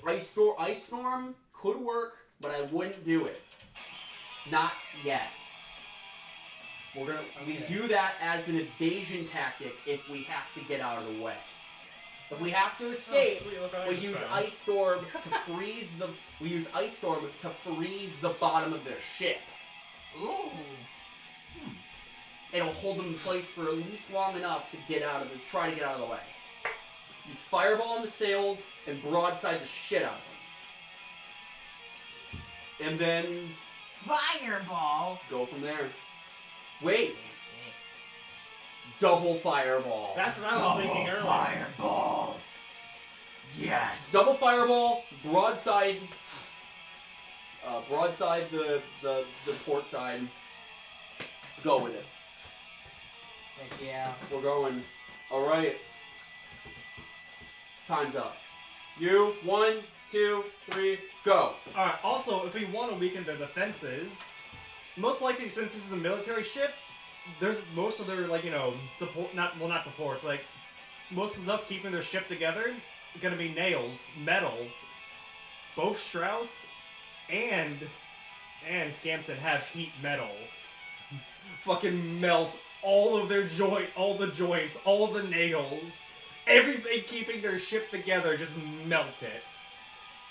Ice Storm could work, but I wouldn't do it. Not yet. We do that as an evasion tactic if we have to get out of the way. If we have to escape, we use Ice Storm to freeze the. We use Ice Storm to freeze the bottom of their ship. Ooh. It'll hold them in place for at least long enough to try to get out of the way. Use Fireball on the sails and broadside the shit out of them. And then Fireball. go from there. Wait. Double Fireball. That's what I was thinking earlier. Fireball. Yes. Double Fireball, broadside the port side. Go with it. Heck yeah. We're going. Alright. Time's up. You, 1, 2, 3, go. Alright, also, if we want to weaken their defenses, most likely, since this is a military ship, there's most of their, support, not support, most of the stuff keeping their ship together is gonna be nails, metal. Both Strauss and Scampton have heat metal. Fucking melt all of their all the joints, all the nails, everything keeping their ship together, just melt it.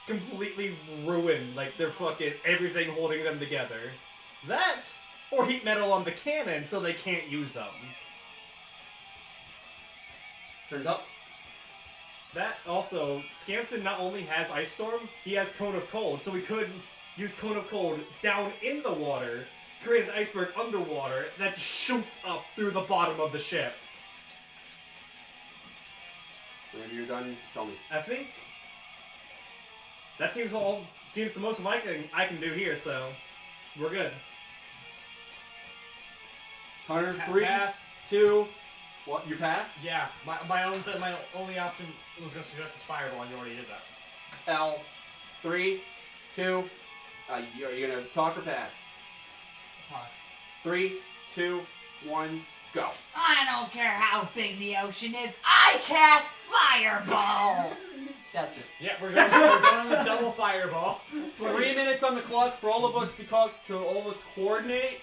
Completely ruin, their fucking everything holding them together. That, or heat metal on the cannon so they can't use them. Turns up. That also, Scampton not only has Ice Storm, he has Cone of Cold, so we could use Cone of Cold down in the water, create an iceberg underwater that shoots up through the bottom of the ship. Whenever you're done, just tell me. I think that seems the most of I can do here, so we're good. Hunter, 3, Pass. 2, what? You pass? Yeah, my only option was going to suggest was Fireball, and you already did that. L, 3, 2, are you gonna talk or pass? Talk. 3, 2, 1, go. I don't care how big the ocean is. I cast Fireball. That's it. Yeah, we're going with double Fireball. 3 minutes on the clock for all of us to coordinate.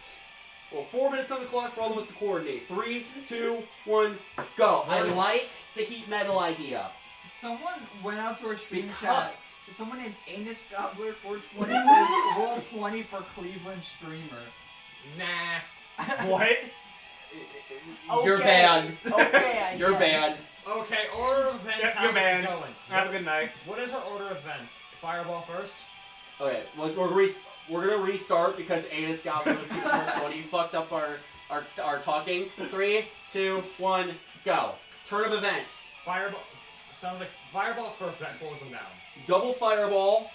Well, 4 minutes on the clock for all of us to coordinate. 3, 2, 1, go. I like the heat metal idea. Someone went out to our stream Because. chat. Someone named Anus Gobbler 420 says roll 20 for Cleveland streamer. Nah. What? You're Okay. banned. Okay, I You're guess. banned. Okay, order of events, Yep, how you're is this banned. going? Have a good night. What is our order of events? Fireball first? Okay, we're gonna restart because Anus got rid of 420. Fucked up our talking. 3, 2, 1, go. Turn of events. Fireball. Sounds like Fireball's first, that slows them down. Double Fireball.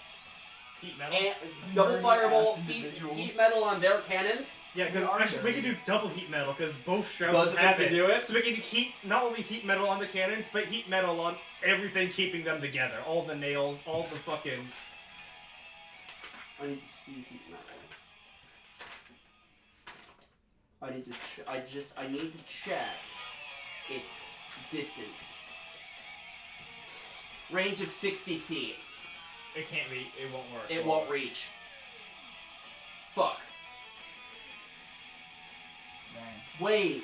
Heat metal. And double Burning Fireball. ass individuals. Heat metal on their cannons. Yeah, because actually we can do double heat metal because both Strausses Both of them have can it. do it? So we can not only heat metal on the cannons, but heat metal on everything keeping them together. All the nails, all the fucking. I need to see if he's not there. I need to check its distance. Range of 60 feet. It can't be. It won't work. It won't reach. Fuck. Dang. Wait.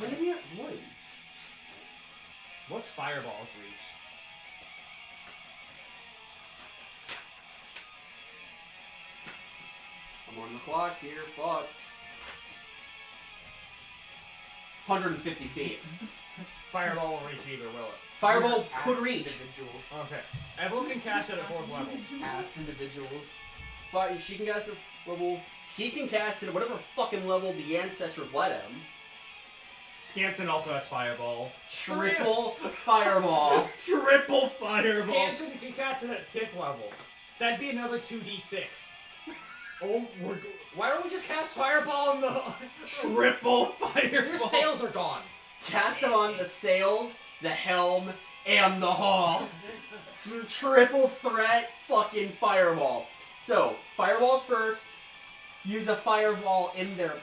Maybe it would. What's Fireball's reach? I'm on the clock here. Fuck. 150 feet. Fireball won't reach either, will it? Fireball Ass could reach. Individuals. Okay. Everyone can cast it at 4th level. Ass individuals. She can cast it at level. He can cast it at whatever fucking level the ancestors let him. Scanson also has Fireball. Triple Fireball. Triple Fireball! Scanson can cast it at 5th level. That'd be another 2d6. Oh, why don't we just cast Fireball on the... Triple Fireball! Your sails are gone. Cast them on the sails, the helm, and the hull. Triple threat fucking Fireball. So, Fireball's first. Use a Fireball in there.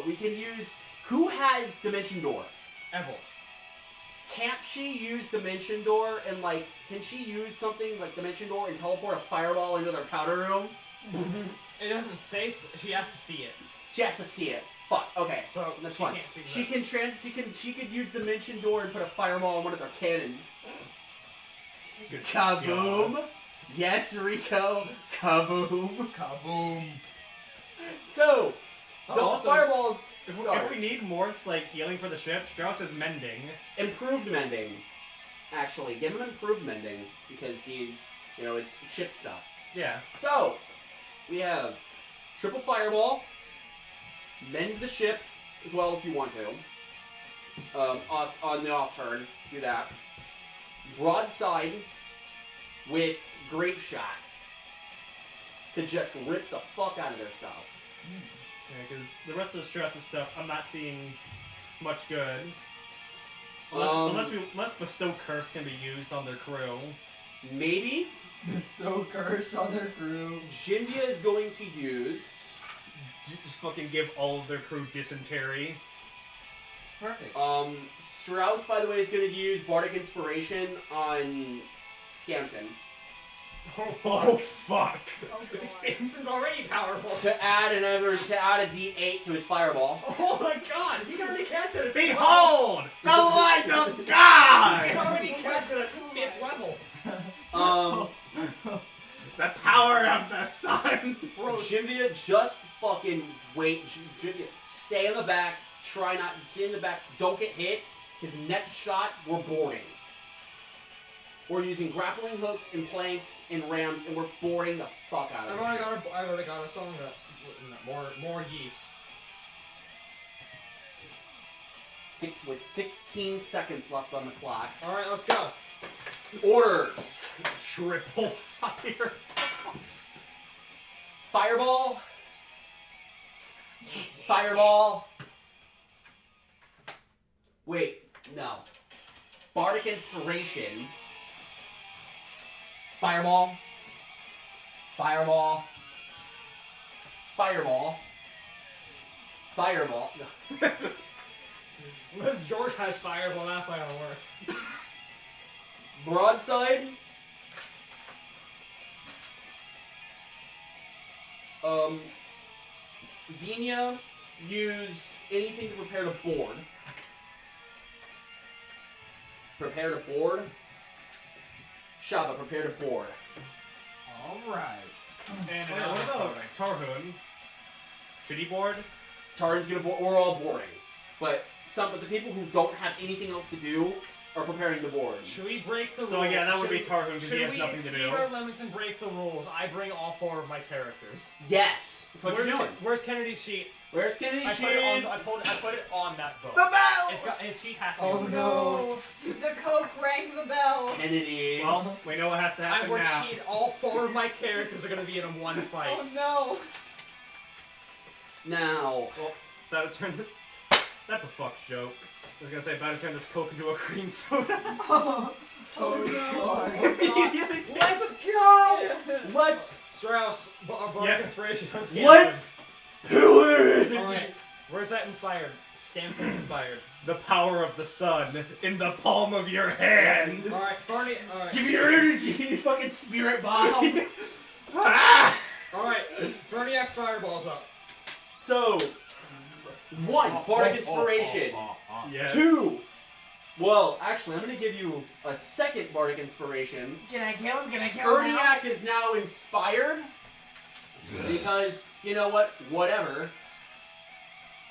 We can use... Who has Dimension Door? Evel. Can't she use Dimension Door and, like, can she use something like Dimension Door and teleport a Fireball into their powder room? It doesn't say so. She has to see it. She has to see it. Fuck. Okay. So That's she fine. can't see She that. she could use Dimension Door and put a Fireball in one of their cannons. Good Kaboom! God. Yes, Rico. Kaboom! Kaboom. So, Oh, the also, Fireballs If start. we need more, like, healing for the ship, Strauss is mending. Improved mending. Actually, give him improved mending because he's, it's ship stuff. Yeah. So, we have triple Fireball, mend the ship as well if you want to. On the off turn, do that. Broadside with Grape Shot to just rip the fuck out of their stuff. Yeah, because the rest of the Strauss stuff, I'm not seeing much good. Unless Bestow Curse can be used on their crew. Maybe So curse on their crew. Jinvia is going to use. Just fucking give all of their crew dysentery. Perfect. Strauss, by the way, is going to use Bardic Inspiration on Scanson Oh, fuck. Oh, God. Samson's already powerful. to add a D8 to his Fireball. Oh my god, he can already cast it at 5th level. Behold! The light of He can God! already cast it at 5th level. The power of the sun! Bro, Jinvia, just fucking wait. Jinvia, stay in the back. Try not stay in the back. Don't get hit. His next shot, we're boarding. We're using grappling hooks and planks and rams, and we're boarding the fuck out of I've it. already got a song that more yeast. With 16 seconds left on the clock. All right, let's go. Orders. Triple fire. Fireball. Fireball. Wait, no. Bardic Inspiration. Fireball. Fireball. Fireball. Fireball. Unless George has Fireball, that's not gonna work. Broadside. Xenia, use anything to prepare to board. Prepare to board. Shava, prepare to board. Alright. And what about Tarhun? Should he board? Taran's gonna board. We're all boarding, but the people who don't have anything else to do are preparing to board. Should we break the rules? So yeah, that would be Tarhun because he has Should we nothing to exceed do. our limits and break the rules? I bring all 4 of my characters. Yes, that's what you're doing. Where's Kennedy's sheet? Where's Kennedy? I put it on that book. The bell. It's got his sheet has to be Oh on no. The Coke rang the bell. Kennedy. Well, we know what has to I happen would now. cheat. All 4 of my characters are gonna be in one fight. Oh no. Now, Well, that would turn the... That's a fuck joke. I was gonna say, about to turn this Coke into a cream soda. Oh Let's go! Let's Strauss, Bardic Yeah. Inspiration on Scanson. let's pillage. Alright, where's that inspired? Scanson inspired. The power of the sun in the palm of your hands. Alright, Fernie, alright. Give me your energy, you fucking spirit bomb. Alright, Ferniax fireballs up. So, 1, Bardic Inspiration. Yes. 2, well, actually, I'm gonna give you a second Bardic Inspiration. Can I kill him? Can I kill him? Ferniac is now inspired because, you know what? Whatever.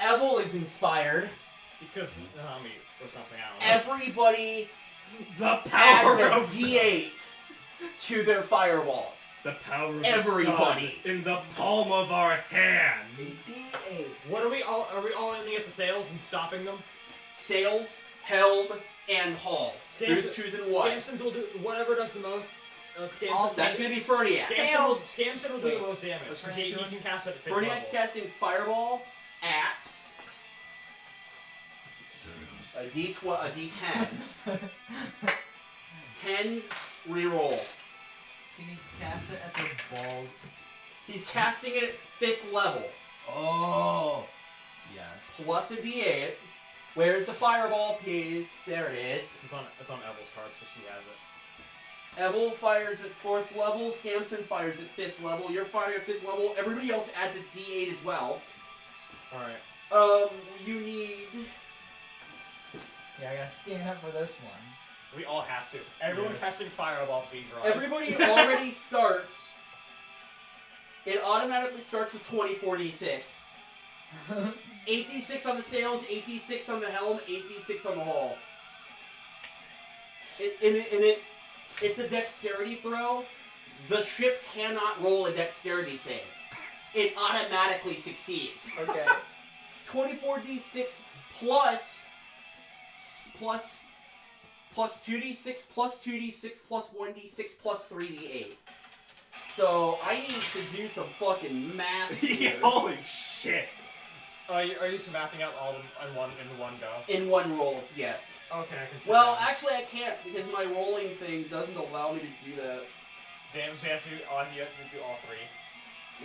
Evel is inspired. Because, or something, I don't know. Everybody The power adds of a D8 to their fireballs. the power of Everybody. the sun in the palm of our hands. D8. What are we all aiming at the sails and stopping them? Sails, helm, and hull. Who's choosing what? Scampsons will do whatever does the most. Scampson. That's gonna be Ferniac. Scamson will do Wait, the most damage. what's Because Ferniac he doing? can cast it at 5th Ferniac's level. casting Fireball at a D12, a D10. 10's reroll. Can you cast it at the ball? He's casting it at 5th level. Oh. Yes. Plus a D8. Where's the fireball piece? There it is. It's on Evel's cards because she has it. Evel fires at 4th level. Scamson fires at 5th level. You're firing at 5th level. Everybody else adds a D8 as well. Alright. You need... Yeah, I gotta stand up for this one. We all have to. Everyone Yes. casting fireball, please rise. Everybody already starts. It automatically starts with 24d6. 8d6 on the sails, 8d6 on the helm, 8d6 on the hull. It's a dexterity throw. The ship cannot roll a dexterity save. It automatically succeeds. Okay. 24d6 plus 2d6 plus 2d6 plus 1d6 plus 3d8. So I need to do some fucking math here. Holy shit. Are you mapping out all of them in one go? In one roll, yes. Okay, I can see Well, that. actually I can't because my rolling thing doesn't allow me to do that. Damn, so you have to do all 3.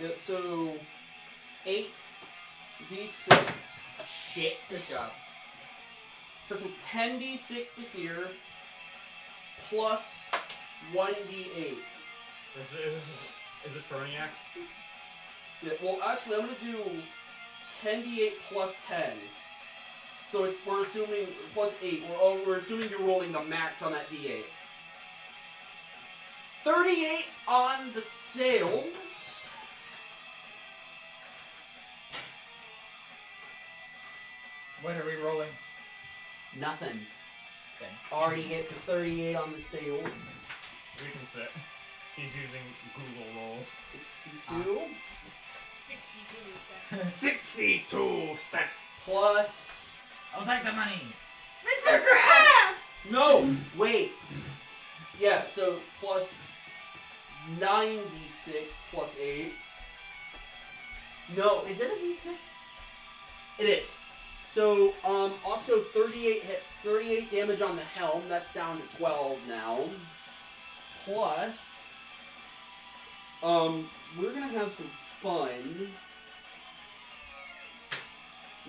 Yeah, so 8d6. Shit. Good job. Starts with 10d6 to here plus 1d8. Is it Ferniax? Yeah, well, actually, I'm gonna do 10d8 plus 10. So we're assuming plus 8. We're assuming you're rolling the max on that d8. 38 on the sails. What are we rolling? Nothing. Okay. Already hit the 38 on the sails. We can sit. He's using Google rolls. 62 62 cents. 62 cents. plus. I'll take the money. Mr. Krabs! No! Wait. Yeah, so plus 9d6 plus 8. No, is it a d6? It is. So, also 38 damage on the helm. That's down to 12 now. Plus, we're gonna have some fun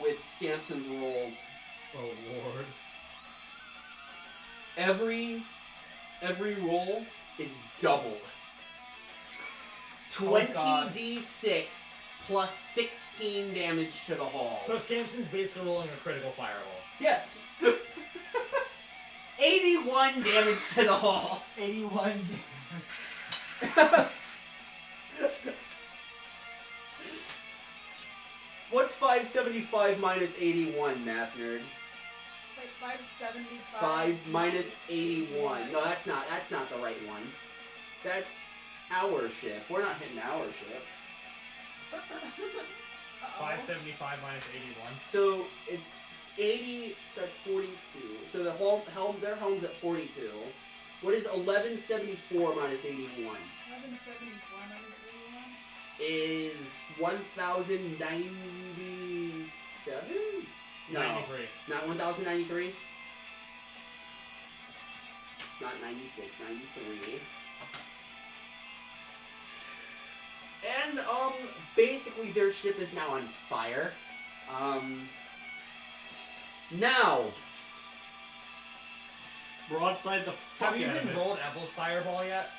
with Scampson's roll. Oh lord. Every roll is doubled. God. 20d6 plus 16 damage to the hull. So Scampson's basically rolling a critical fireball. Yes. 81 damage to the hull. 81. What's 575 minus 81, math nerd? Like 575. 5 minus 81. No, that's not the right one. That's our ship. We're not hitting our ship. 575 minus 81. So it's 80, so that's 42. So the helm, their helm's at 42. What is 1174 minus 81? 1174 minus 81. Is 1097? No. 93. Not 1093. Not 96, 93. And, basically their ship is now on fire. Now, Broadside the fuck Have you out of even it. rolled Evel's fireball yet?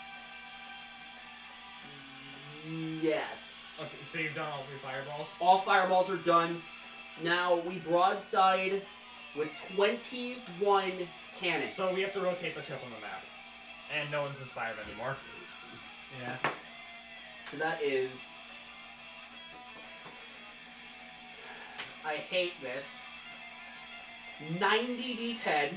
yes. Okay, so you've done all 3 fireballs? All fireballs are done. Now, we broadside with 21 cannons. So we have to rotate the ship on the map. And no one's inspired anymore. Yeah. So that is... I hate this. 90 D10.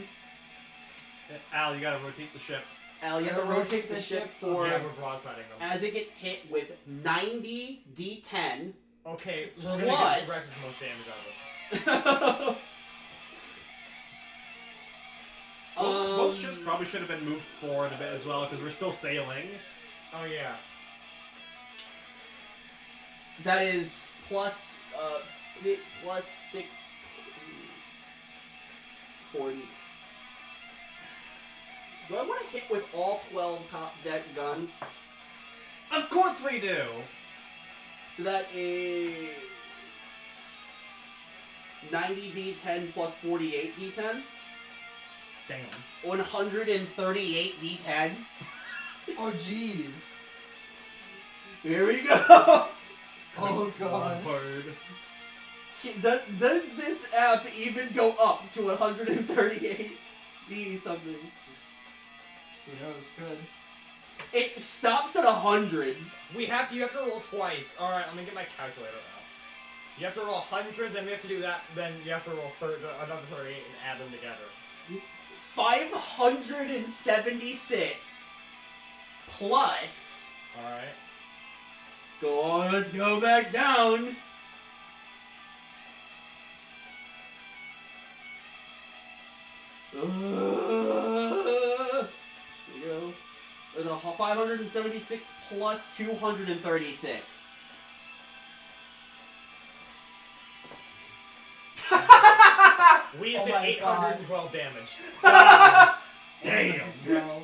Al, you gotta rotate the ship. Al, you have to rotate the ship for... Yeah, we're broadsiding them. As it gets hit with 90 D10. Okay, we're gonna Plus- get the most damage out of it. Both ships probably should have been moved forward a bit as well, because we're still sailing. Oh yeah. That is plus 6 40. Do I want to hit with all 12 top deck guns? Of course we do! So that is 90 D10 plus 48 D10. Damn. 138 D10. Oh jeez. Here we go. Oh god. Word. Does this app even go up to 138 D something? Who knows? Good. It stops at 100. You have to roll twice. Alright, let me get my calculator out. You have to roll 100, then we have to do that, then you have to roll another 38 and add them together. 576 plus. Alright. Go on, let's go back down. Here we go. There's a 576 plus 236. We Oh did my 812 damage. Damn. No.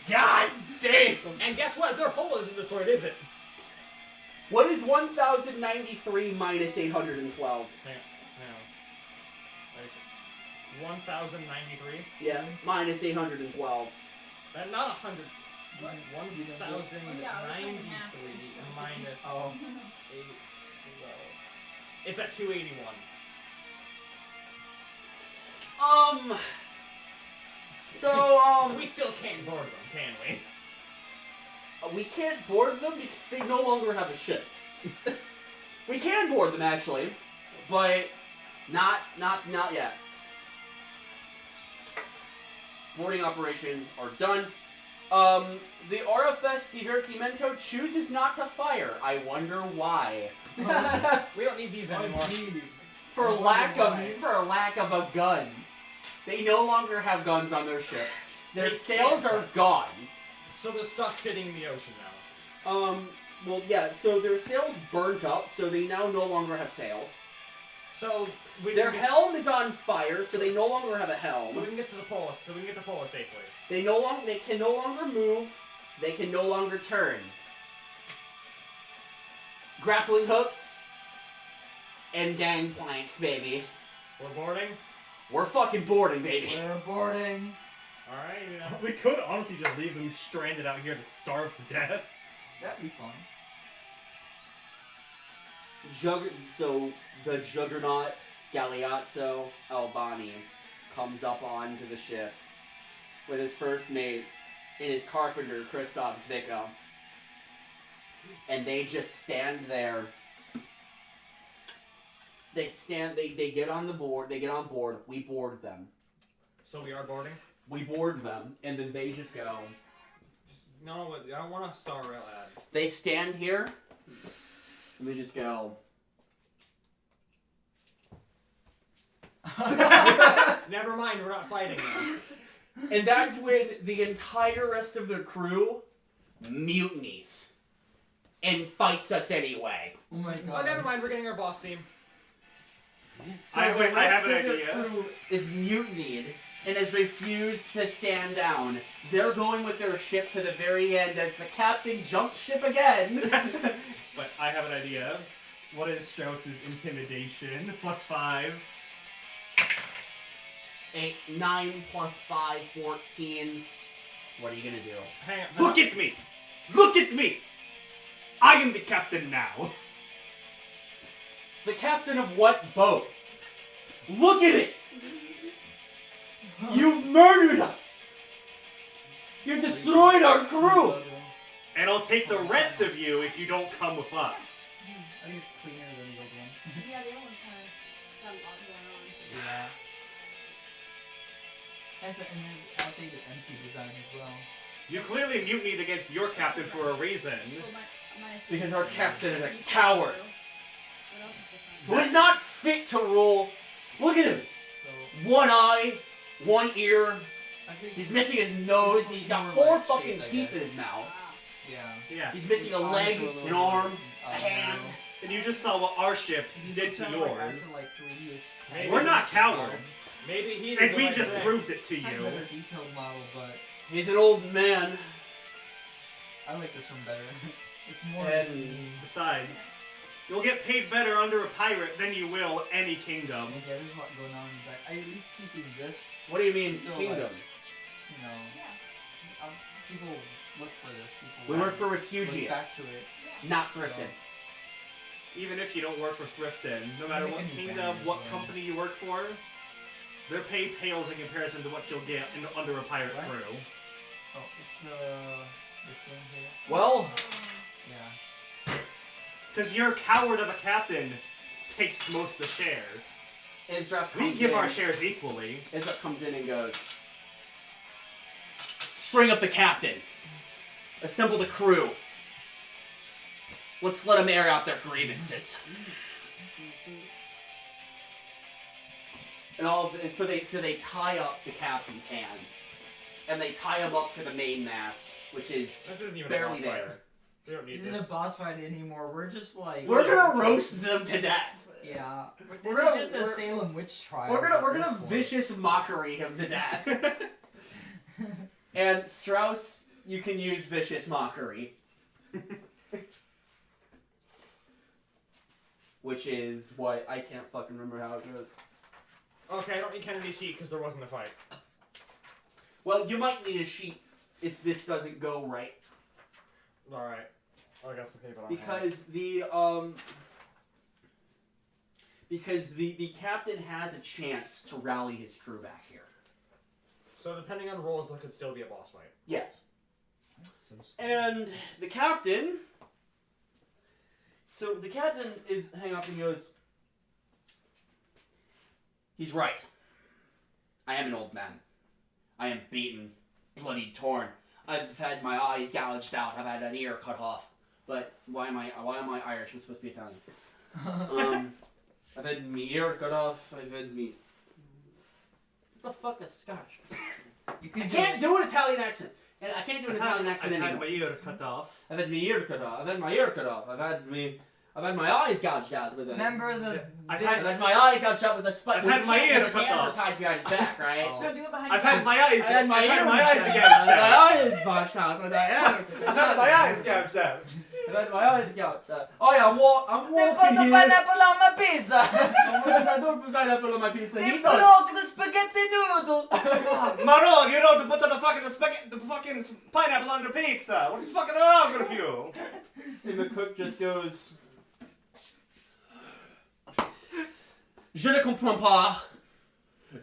God damn! And guess what? Their hull isn't destroyed, is it? What is 1093 minus 812? Hang on. Like, 1093? Yeah, minus 812. And not 100. What? 1093 Yeah, I was doing math. minus Oh. 812. It's at 281. So, We still can't board them, can we? we can't board them because they no longer have a ship. We can board them, actually, but not yet. Boarding operations are done. The RFS Divertimento chooses not to fire. I wonder why. We don't need these Oh anymore. jeez. For I wonder lack why. of a gun. They no longer have guns on their ship. Their They sails can't. are gone. So they're stuck sitting in the ocean now. Well, yeah, so their sails burnt up, so they now no longer have sails. So we Their can get, helm is on fire, so they no longer have a helm. So we can get to the pole. So we can get to Pola safely. They can no longer move. They can no longer turn. Grappling hooks and gangplanks, baby. We're boarding. We're fucking boarding, baby. We're boarding. All right. You know. We could honestly just leave them stranded out here to starve to death. That'd be fun. So the Juggernaut Galeazzo Albani comes up onto the ship with his first mate and his carpenter Christoph Zvicka, and they just stand there. They get on the board. They get on board. We board them. So we are boarding. We board them, and then they just go. No, I don't want a star rail ad. They stand here, and they just go. Never mind, we're not fighting now. And that's when the entire rest of the crew mutinies and fights us anyway. Oh my Oh, god. never mind, we're getting our boss theme. So I the have rest an of their idea. crew is mutinied and has refused to stand down. They're going with their ship to the very end as the captain jumps ship again. But I have an idea. What is Strauss's intimidation? +5. 8, 9 plus 5, 14. What are you gonna do? Hang on. Look at me! Look at me! I am the captain now. The captain of what boat? Look at it! You've murdered us! You've destroyed our crew! And I'll take the rest of you if you don't come with us. I think it's cleaner than the old one. Yeah, the other one's kind of got a lot going on. Yeah. And there's outdated empty design as well. You clearly mutinied against your captain for a reason. Because our captain is a coward. What else is different? Who is not fit to rule. Look at him! So One eye, one ear. I think He's missing his nose. He's got more 4 like fucking shaped, I teeth in guess. his mouth. Wow. Yeah. Yeah. He's missing a His leg, eyes are a little an arm, bit, a hand. And you just saw what our ship did to Looks yours. like actual, like, 3D-ish. Maybe We're not we should cowards. Maybe he did And the we right just thing. proved it to I have a you. better detailed model, but He's an old man. I like this one better. It's more And- just mean. Besides, you'll get paid better under a pirate than you will any kingdom. Okay, there's a lot going on in the back. I at least keeping this, What do you mean, Still, kingdom? you know. Yeah. People look for this. People We work for look refugees, back to it. not thrifting. Even if you don't work for Thrifton, no matter They what can be kingdom, banners, what yeah. company you work for, their pay pales in comparison to what you'll get under a pirate What? crew. Oh, it's this one here. Well, Yeah. Because your coward of a captain takes most of the share. Ezra We comes give in. our shares equally. Ezra comes in and goes, string up the captain. Assemble the crew. Let's let them air out their grievances. And so they tie up the captain's hands, and they tie him up to the mainmast, which is This isn't even barely a boss there. fight. We don't need Isn't this. a boss fight anymore. We're just like. We're gonna roast them to death. Yeah. We're This gonna- is just a Salem witch trial. We're at gonna this point. vicious mockery him to death. And Strauss, you can use vicious mockery. Which is what I can't fucking remember how it goes. Okay, I don't need Kennedy's sheet because there wasn't a fight. Well, you might need a sheet if this doesn't go right. Alright. I guess okay, but Because the captain has a chance to rally his crew back here. So depending on roles, there could still be a boss fight. Yes. And the captain. So the captain is hang up and goes. He's right. I am an old man. I am beaten, bloodied, torn. I've had my eyes gouged out. I've had an ear cut off. But why am I Irish? I'm supposed to be Italian. I've had my ear cut off. I've had me. What the fuck? That's Scotch. You can I can't do an Italian accent. And I can't do an Italian accent I've anymore. had my ear cut off. I've had my ear cut off. I've had my ear cut off. I've had my eyes gouged out with a. Remember the. I've I've had my eye gouged out with a spike. I've had my ear His cut hands off. are tied behind his back, right? Oh. No, do it behind I've your had my eyes. I had my I've had ears my eyes gouged gouged out. out. My eyes gouged out with that. I've had my eyes gouged out. I've had my eyes gouged out. Oh yeah, I'm They walking put the here. pineapple on my pizza! I don't put pineapple on my pizza. They He does. broke the spaghetti noodle! Maron, you know to put the fucking pineapple on the pizza. What is fucking wrong with you? And the cook just goes. Je ne comprends pas.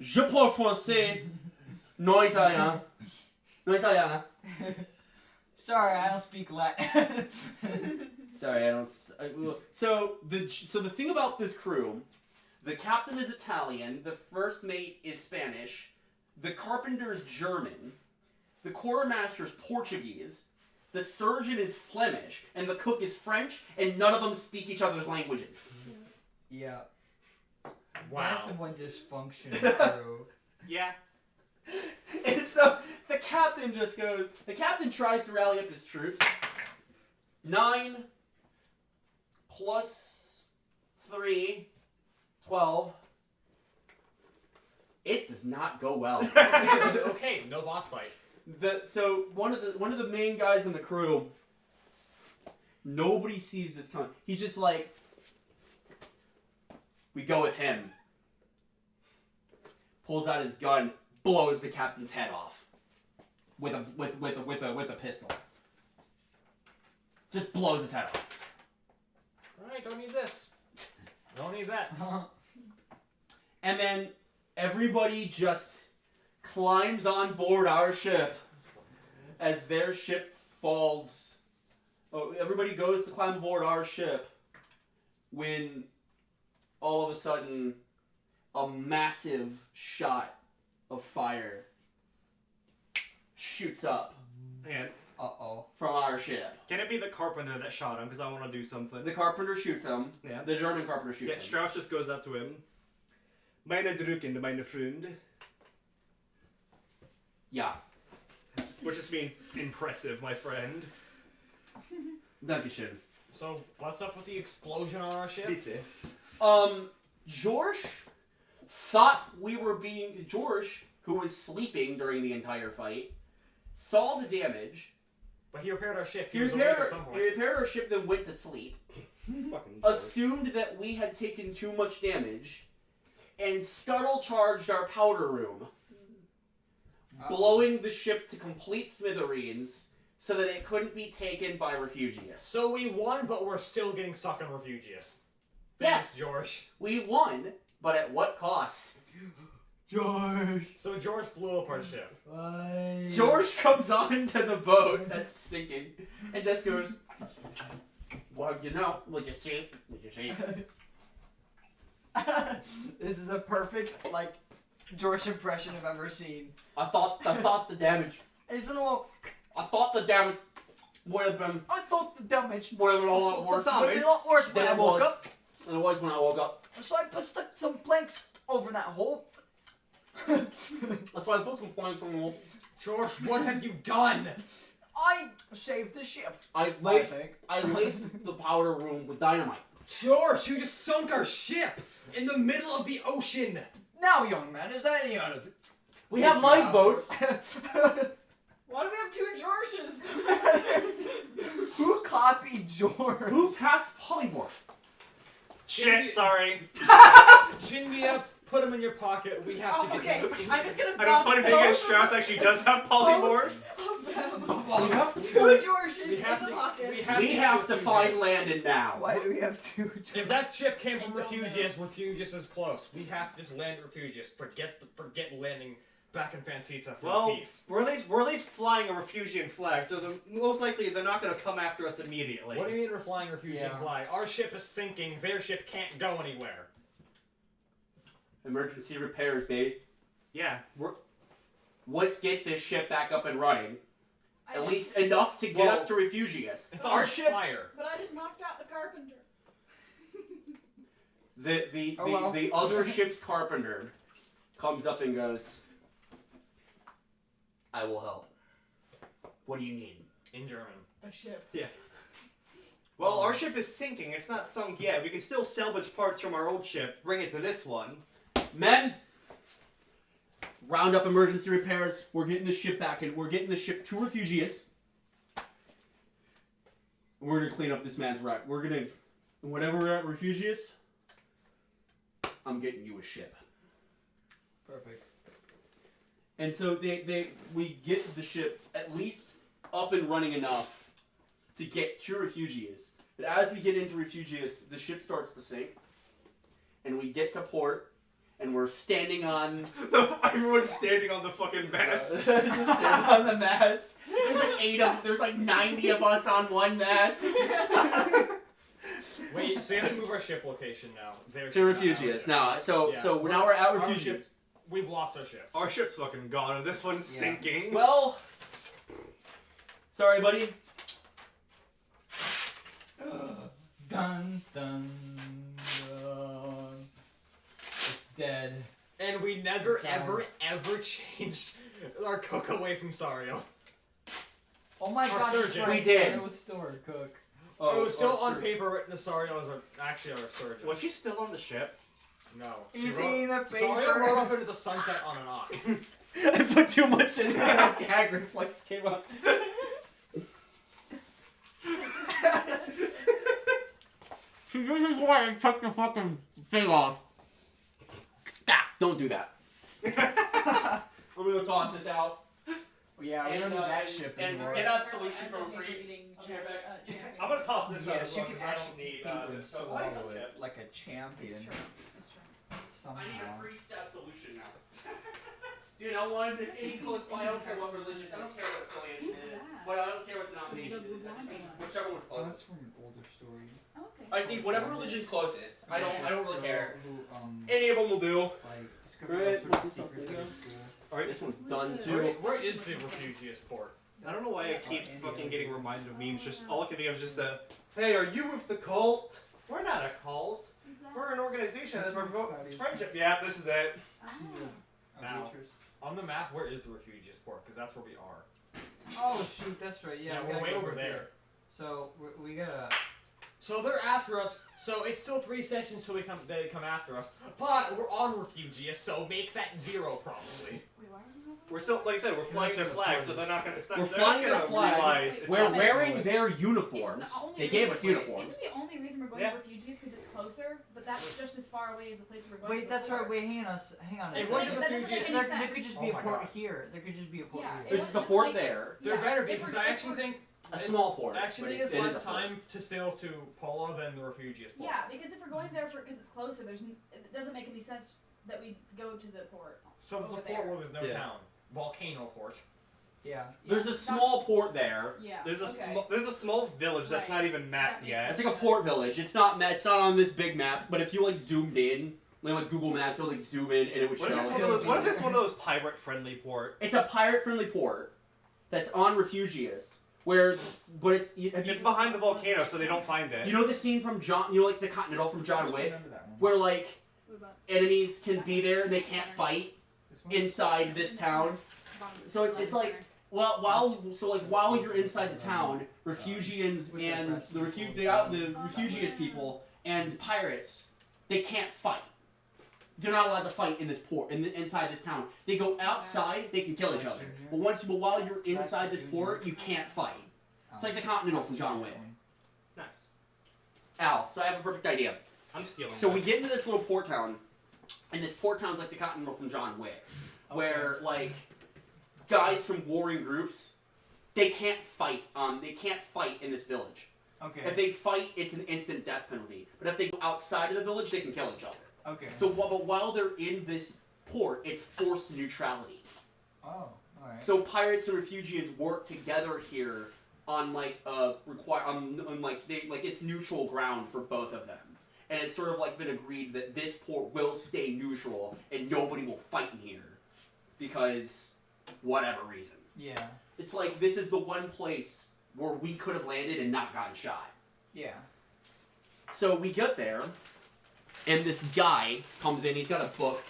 Je parle français. Non italien. Non italien. Sorry, I don't speak Latin. Sorry, I don't. So the thing about this crew, the captain is Italian, the first mate is Spanish, the carpenter is German, the quartermaster is Portuguese, the surgeon is Flemish, and the cook is French, and none of them speak each other's languages. Yeah. Wow. That's one dysfunction crew. Yeah. And so the captain just goes. The captain tries to rally up his troops. 9 plus 3, 12. It does not go well. Okay, no boss fight. So one of the main guys in the crew, nobody sees this coming. He's just like, we go with him. Pulls out his gun, blows the captain's head off with a pistol. Just blows his head off. All right, don't need this. Don't need that. And then everybody just climbs on board our ship as their ship falls. Oh, everybody goes to climb aboard our ship when all of a sudden a massive shot of fire shoots up And from our ship. can it be the carpenter that shot him? Because I want to do something. The carpenter shoots him. Yeah. The German carpenter shoots Yeah, him. Strauss just goes up to him. Meine Drücken, meine Freund. Yeah. Which just means impressive, my friend. Dankeschön. So, what's up with the explosion on our ship? Bitte. George thought we were being... George, who was sleeping during the entire fight, saw the damage. But he repaired our ship. He was awake repaired at some point. our ship, then went to sleep. Fucking George. Assumed that we had taken too much damage, and scuttle charged our powder room, blowing the ship to complete smithereens so that it couldn't be taken by Refugius. So we won, but we're still getting stuck on Refugius. Yes. Thanks, George. We won, but at what cost? George. So George blew up our ship. Why? George comes onto the boat that's sinking and just goes, well, you know, would you see? This is a perfect, like, George impression I've ever seen. I thought the damage And he's in a little, would have been I thought the damage would have been a lot worse would have been a lot worse when I than it woke was. up. Than it was when I woke up. So I stuck some planks over that hole. That's why I put some planks on the wall. George, what have you done? I saved the ship. I laced the powder room with dynamite. George, you just sunk our ship in the middle of the ocean. Now, young man, is that any other? We have lifeboats. Why do we have two Georges? Who copied George? Who passed polymorph? Shit, sorry. Jinbia, put him in your pocket. We have to get Okay, him. I'm just gonna I don't funny thing is both Strauss actually does have polymorph. of them. We have to, Two Georges We in have the to. pocket. we have to find Landon now. Why do we have two Georges? If that ship came from I don't Refugius, Refugius is close. We have to just land Refugius. Forget landing back in Fantsita for Well, peace. we're at least flying a Refugian flag, so most likely they're not going to come after us immediately. What do you mean we're flying Refugian Yeah. flag? Our ship is sinking. Their ship can't go anywhere. Emergency repairs, baby. Yeah. Let's get this ship back up and running. I At just- least enough to get Well- us to Refugius. It's Our on ship- fire. But I just knocked out the carpenter. The other ship's carpenter comes up and goes, I will help. What do you need? In German. A ship. Well, our ship is sinking. It's not sunk yet. We can still salvage parts from our old ship, bring it to this one. Men, round up emergency repairs. We're getting the ship back and we're getting the ship to Refugius. We're gonna clean up this man's wreck. We're gonna, whenever we're at Refugius, I'm getting you a ship. Perfect. And so we get the ship at least up and running enough to get to Refugius. But as we get into Refugius, the ship starts to sink. And we get to port, and we're standing on... Everyone's standing on the fucking mast. just standing on the mast. There's like 90 of us on one mast. Wait, so you have to move our ship location now. Their To ship, not our Refugius. ship. Now, so now we're at Our Refugius. ship- We've lost our ship. Our ship's fucking gone, and this one's Yeah. sinking. Well, sorry, buddy. Dun dun dun. It's dead. And we never, Down. ever changed our cook away from Sario. Oh my Our god, surgeon. We did. It was still our cook. it was still our on sur- paper written as Sario as actually our surgeon. Was she still on the ship? No. He's She wrote- eating the paper. Saria rode off into the sunset on an ox. I put too much in there and a gag reflex came up. See, this is why I took the fucking thing off. Ah, don't do that. I'm gonna toss this out. Yeah, we don't need that ship and anymore. get out solution from a Paper freeze. eating Chair back. champion. I'm gonna toss this out Yeah, as she well could because I don't actually need people this. So swallow why some it chips? like a champion. It's true. It's true. Somehow. I need a freeze-step solution now. Dude, no one, any close by, I don't care what religious, I don't care what affiliation Who's it is, that? but I don't care what denomination The it is, I just need blonde one. whichever one's Oh, closest. that's from an older story. Okay. I just need whatever religion's closest. I don't really care. Who, Any of them will do. like, discovered Right, all sorts of what the secrets fuck in is school. Alright, This one's done Where, too. where is the refugees port? I don't know why I keep India. fucking getting reminded of memes. Just all I can think of is just a, hey, are you with the cult? We're not a cult. Who's that? We're an organization that That's promotes Cloudy. friendship. Yeah, this is it. Oh. She's a Now. waitress. On the map, where is the refugees port? Because that's where we are. Oh shoot, that's right. Yeah, we we're gotta way go over here. there. So we gotta. So they're after us. So it's still 3 sections till they come after us. But we're on refugees, so make that 0 probably. Wait, why are we over? We're still, like I said, we're flying their flag, so they're not gonna. It's not, We're they're flying not their gonna flag. realize it's We're not- wearing their Isn't uniforms. the only They gave us reason- uniforms. Isn't the only reason we're going Yeah. to refugees because it's closer? But that's just as far away as the place we were going. Wait, that's before. right. Wait, hang on a Hey, second. what That do the doesn't refugees? make any There sense. could just Oh be a my port God. here. There could just be a port Yeah, here. it There's a wasn't support like- there. There Yeah, better be, if because we're- I if actually we're- think A small port. actually but it's it is less a port. time to sail to Polo than the refugees port. Yeah, because if we're going there for because it's closer, it doesn't make any sense that we go to the port. So there's a over port there. where there's no Yeah. town. Volcano port. Yeah. There's a small port there. Yeah. There's a okay. there's a small village that's Right. not even mapped That yet. It's like a port village. It's not on this big map, but if you like zoomed in, like Google Maps, it'll like zoom in and it would What if, show. it's one of those, what if it's one of those pirate-friendly ports? It's a pirate-friendly port that's on Refugius, but it's It's behind the volcano, so they don't find it. you know the scene from like the Continental from John I Wick, remember that one. where like What about enemies can be there and they can't fight This one? inside this town. So it's like while you're inside the town, refugians and the refugious people and pirates, they can't fight. They're not allowed to fight in this port, inside this town. They go outside, they can kill each other. But while you're inside this port, you can't fight. It's like the Continental from John Wick. Nice. Al, so I have a perfect idea. I'm stealing. So we this. get into this little port town, and this port town's like the Continental from John Wick, where like guys from warring groups, they can't fight. They can't fight in this village. Okay. If they fight, it's an instant death penalty. But if they go outside of the village, they can kill each other. Okay. So, but while they're in this port, it's forced neutrality. Oh, alright. So pirates and refugees work together here on like it's neutral ground for both of them, and it's sort of like been agreed that this port will stay neutral and nobody will fight in here because whatever reason. Yeah. It's like this is the one place where we could have landed and not gotten shot. Yeah. So we get there, and this guy comes in. He's got a book,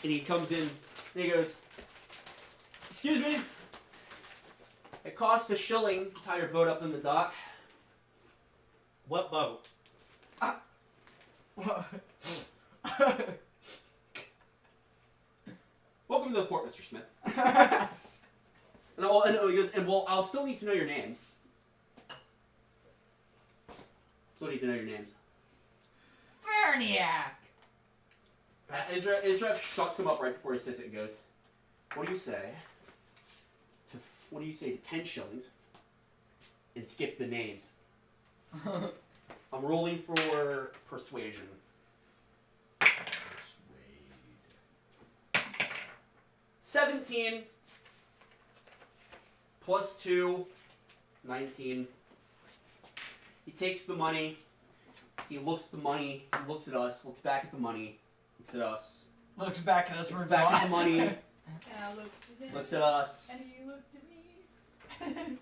and he comes in and he goes, "Excuse me. It costs $1 to tie your boat up in the dock." What boat? Welcome to the port, Mr. Smith. And he goes, I'll still need to know your name. Still need to know your names. Verniac! Israel shuts him up right before he says it and goes, what do you say to 10 shillings and skip the names? I'm rolling for persuasion. 17 plus 2, 19. He takes the money. He looks at the money. He looks at us. Looks back at the money. Looks at us. Looks back at us. Looks We're back at gone. the money. And I looked at him. Looks at us. And he looked at me.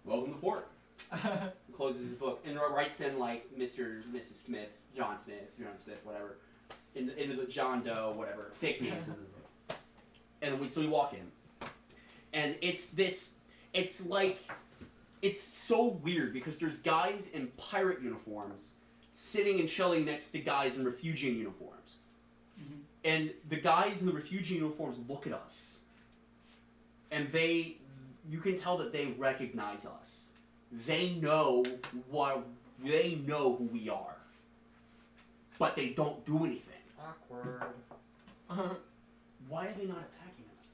Welcome to port. He closes his book and writes in like Mr. Mrs. Smith, John Smith, whatever, into the John Doe, whatever, fake names into the book. And so we walk in, and it's like it's so weird because there's guys in pirate uniforms sitting and chilling next to guys in refugee uniforms. Mm-hmm. And the guys in the refugee uniforms look at us. And you can tell that they recognize us. They know who we are. But they don't do anything. Awkward. Why are they not attacking us?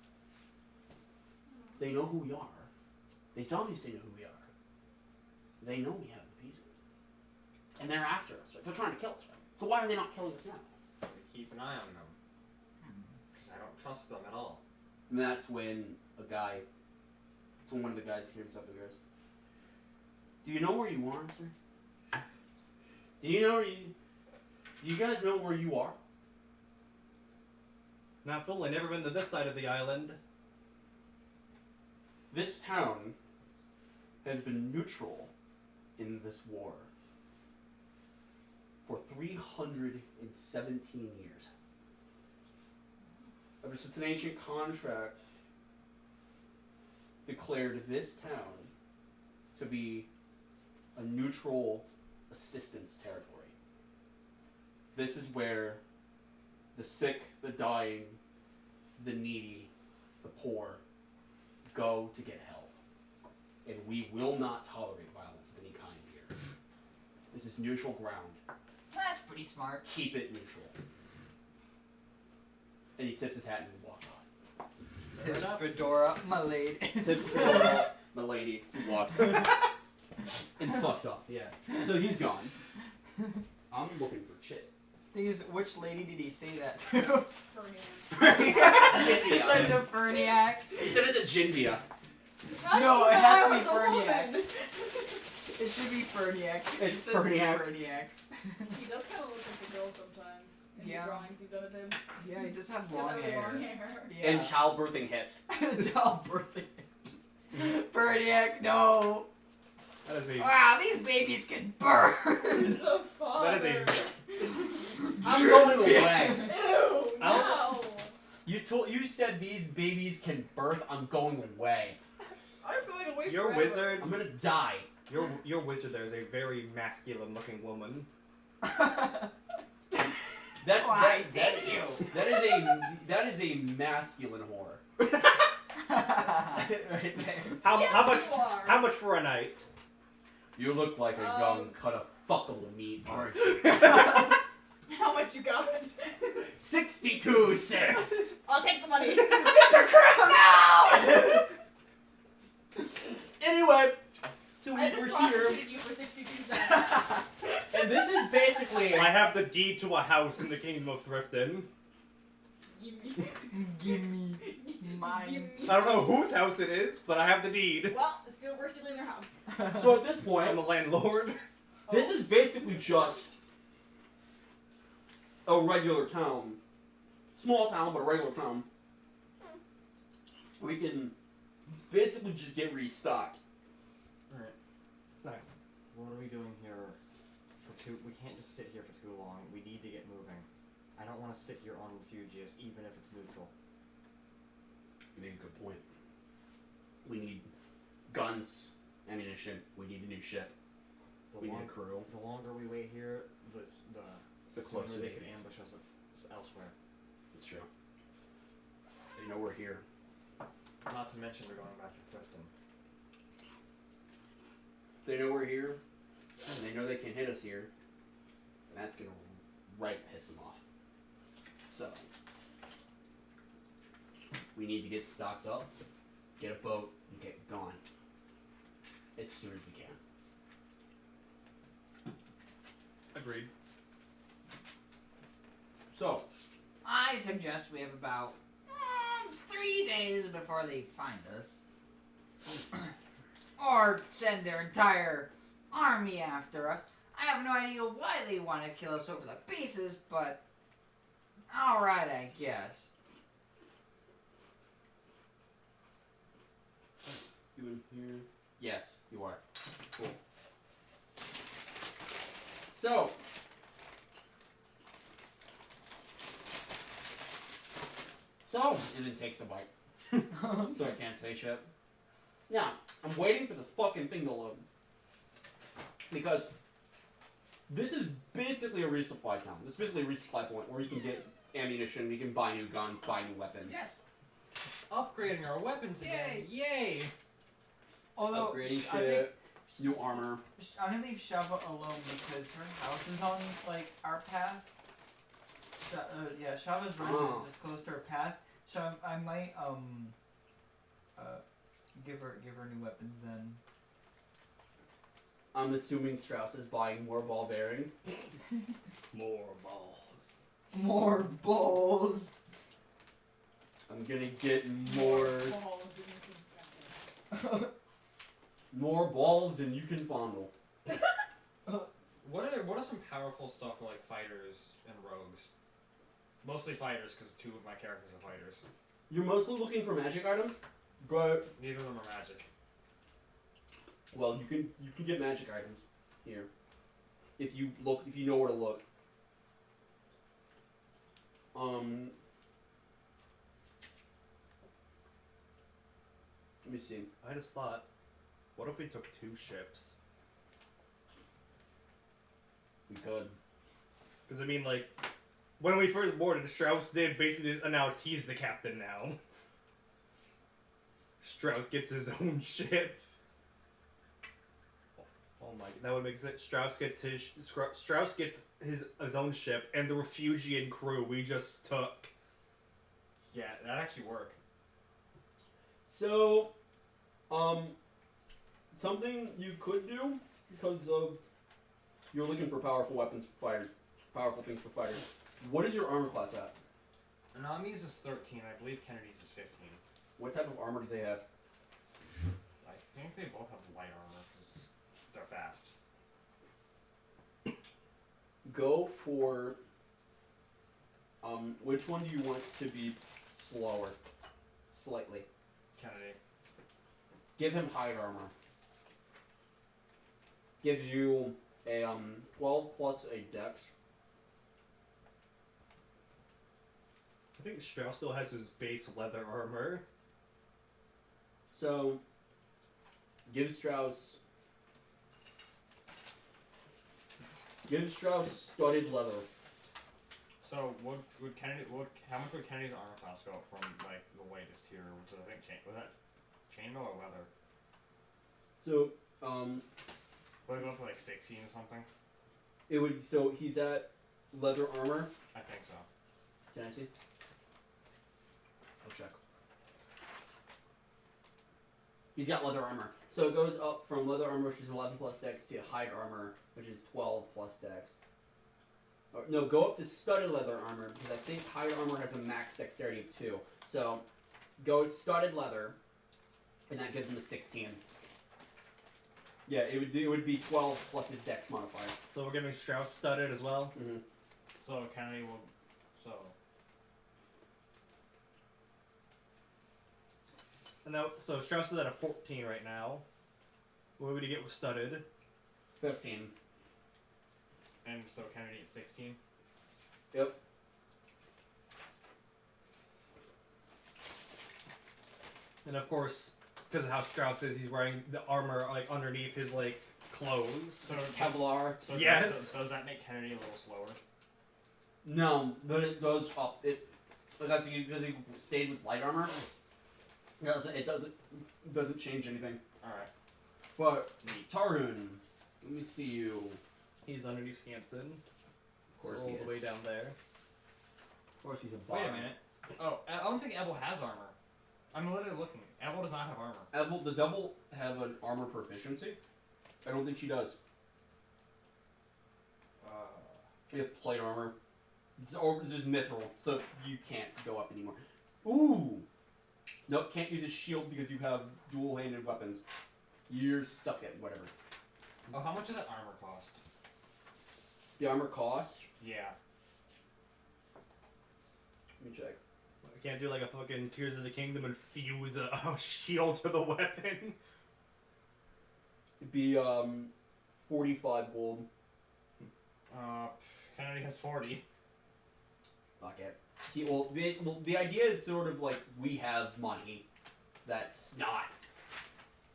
They know who we are. They obviously know who we are. They know we have the pieces. And they're after us, right? They're trying to kill us, right? So why are they not killing us now? We keep an eye on them. Because I don't trust them at all. And that's when one of the guys hears up and goes, "Do you know where you are, sir? Do you guys know where you are?" Not fully. Never been to this side of the island. This town has been neutral in this war for 317 years. Ever since an ancient contract declared this town to be a neutral assistance territory. This is where the sick, the dying, the needy, the poor go to get help. And we will not tolerate violence of any kind here. This is neutral ground. That's pretty smart. Keep it neutral. And he tips his hat and walks off. There's Fedora, my lady. Tips his hat, my lady, walks off. And fucks off, yeah. So he's gone. I'm looking for chicks. Thing is, which lady did he say that to? Jinvia. He said to Ferniac. He said it to Jinvia. No, it has to be Ferniac. It should be Ferniac. It's Ferniac. Ferniac. He does kind of look like a girl sometimes. In Yeah. the drawings you've done of him. Yeah, he does have He's got long that really hair. long hair. Yeah. And childbirthing hips. Childbirthing. Ferniac, no. That is a. Wow, these babies can burn. The father. That is I'm going away. Ew, I'll- no. You said these babies can birth. I'm going away. I'm going away Your forever. wizard. I'm gonna die. Your wizard there is a very masculine-looking woman. That's Why, that thank you. that is a masculine whore. Right there. How Yes, much? you are. How much for a night? You look like a young cut of fuckable meat, aren't you? How much you got? 62 cents. I'll take the money. Mr. Krabs! No! Anyway, so I we just were here, prostituted you for 62 cents. and this is basically. I have the deed to a house in the kingdom of Thrifton. Gimme. Gimme mine. Gimme. I don't know whose house it is, but I have the deed. Well, still we're stealing their house. So at this I'm point, the landlord. this is basically just a regular town, small town, but a regular town. We can basically just get restocked. Alright. Nice. What are we doing here we can't just sit here for too long. We need to get moving. I don't want to sit here on refugees, even if it's neutral. You make a good point. We need guns, ammunition. We need a new ship. We need a crew. The longer we wait here, the The closer sooner they they can get. ambush us elsewhere. It's true. They know we're here. Not to mention we're going back to Thrifton. They know we're here. And they know they can hit us here. And that's gonna piss them off. So we need to get stocked up, get a boat, and get gone as soon as we can. Agreed. So I suggest we have about 3 days before they find us. Or send their entire army after us. I have no idea why they want to kill us over the pieces, but alright, I guess. you in here? Yes, you are. Cool. So and then takes a bite. So I can't say shit. Now, I'm waiting for this fucking thing to load. Because this is basically a resupply town. This is basically a resupply point where you can get ammunition, you can buy new guns, buy new weapons. Yes. Upgrading our weapons again. Yay! Although Upgrading I shit, think new armor. I'm gonna leave Shava alone because her house is on like our path. Yeah, Shava's residence is close to her path, so I might give her new weapons then. I'm assuming Strauss is buying more ball bearings. More balls. More balls. I'm gonna get more more balls than you can fondle. What are some powerful stuff for like fighters and rogues? Mostly fighters, because 2 of my characters are fighters. You're mostly looking for magic items, but Neither of them are magic. well, you can get magic items here if you know where to look. Let me see. I just thought, what if we took 2 ships? We could. Because, I mean, like, when we first boarded, Strauss did basically just announce he's the captain now. Strauss gets his own ship. Oh my, that would make sense. Strauss gets his own ship, and the Refugian crew we just took. Yeah, that actually work. So, something you could do because of you're looking for powerful weapons for fighters, powerful things for fighters. What is your armor class at? Anami's is 13. I believe Kennedy's is 15. What type of armor do they have? I think they both have light armor because they're fast. Go for. Which one do you want to be slower? Slightly. Kennedy. Give him hide armor. Gives you a 12 plus a dex. I think Strauss still has his base leather armor. So, give Strauss studded leather. So would Kennedy? How much would Kennedy's armor class go up from like the latest tier, which is I think was that chainmail or leather? So, Would it go up to like 16 or something? it would. So he's at leather armor. I think so. Can I see? I'll check. He's got leather armor. So it goes up from leather armor, which is 11 plus dex, to hide armor, which is 12 plus dex. Or, no, go up to studded leather armor, because I think hide armor has a max dexterity of 2. So, go studded leather, and that gives him a 16. Yeah, it would be 12 plus his dex modifier. So we're giving Strauss studded as well. Mm-hmm. So Kennedy will. So. And now, so Strauss is at a 14 right now. What would he get with studded? 15. And so Kennedy at 16. Yep. And of course, because of how Strauss is, he's wearing the armor like underneath his like clothes. So Kevlar. So Yes. Does that make Kennedy a little slower? No, but it goes up. Because he stayed with light armor. It doesn't change anything. All right. But Tarun, let me see you. He's underneath Scampson. Of course so he all is. the way down there. Of course he's a Wait bard. a minute. Oh, I don't think Ebel has armor. I'm literally looking. Ebel does not have armor. Does Ebel have an armor proficiency? I don't think she does. She has plate armor. Or this is mithril, so you can't go up anymore. Ooh! Nope, can't use a shield because you have dual-handed weapons. You're stuck at whatever. Oh, how much does that armor cost? The armor cost? Yeah. Let me check. I can't do like a fucking Tears of the Kingdom and fuse a shield to the weapon. It'd be 45 gold. Kennedy has 40. Fuck it. The idea is sort of like we have money. That's not.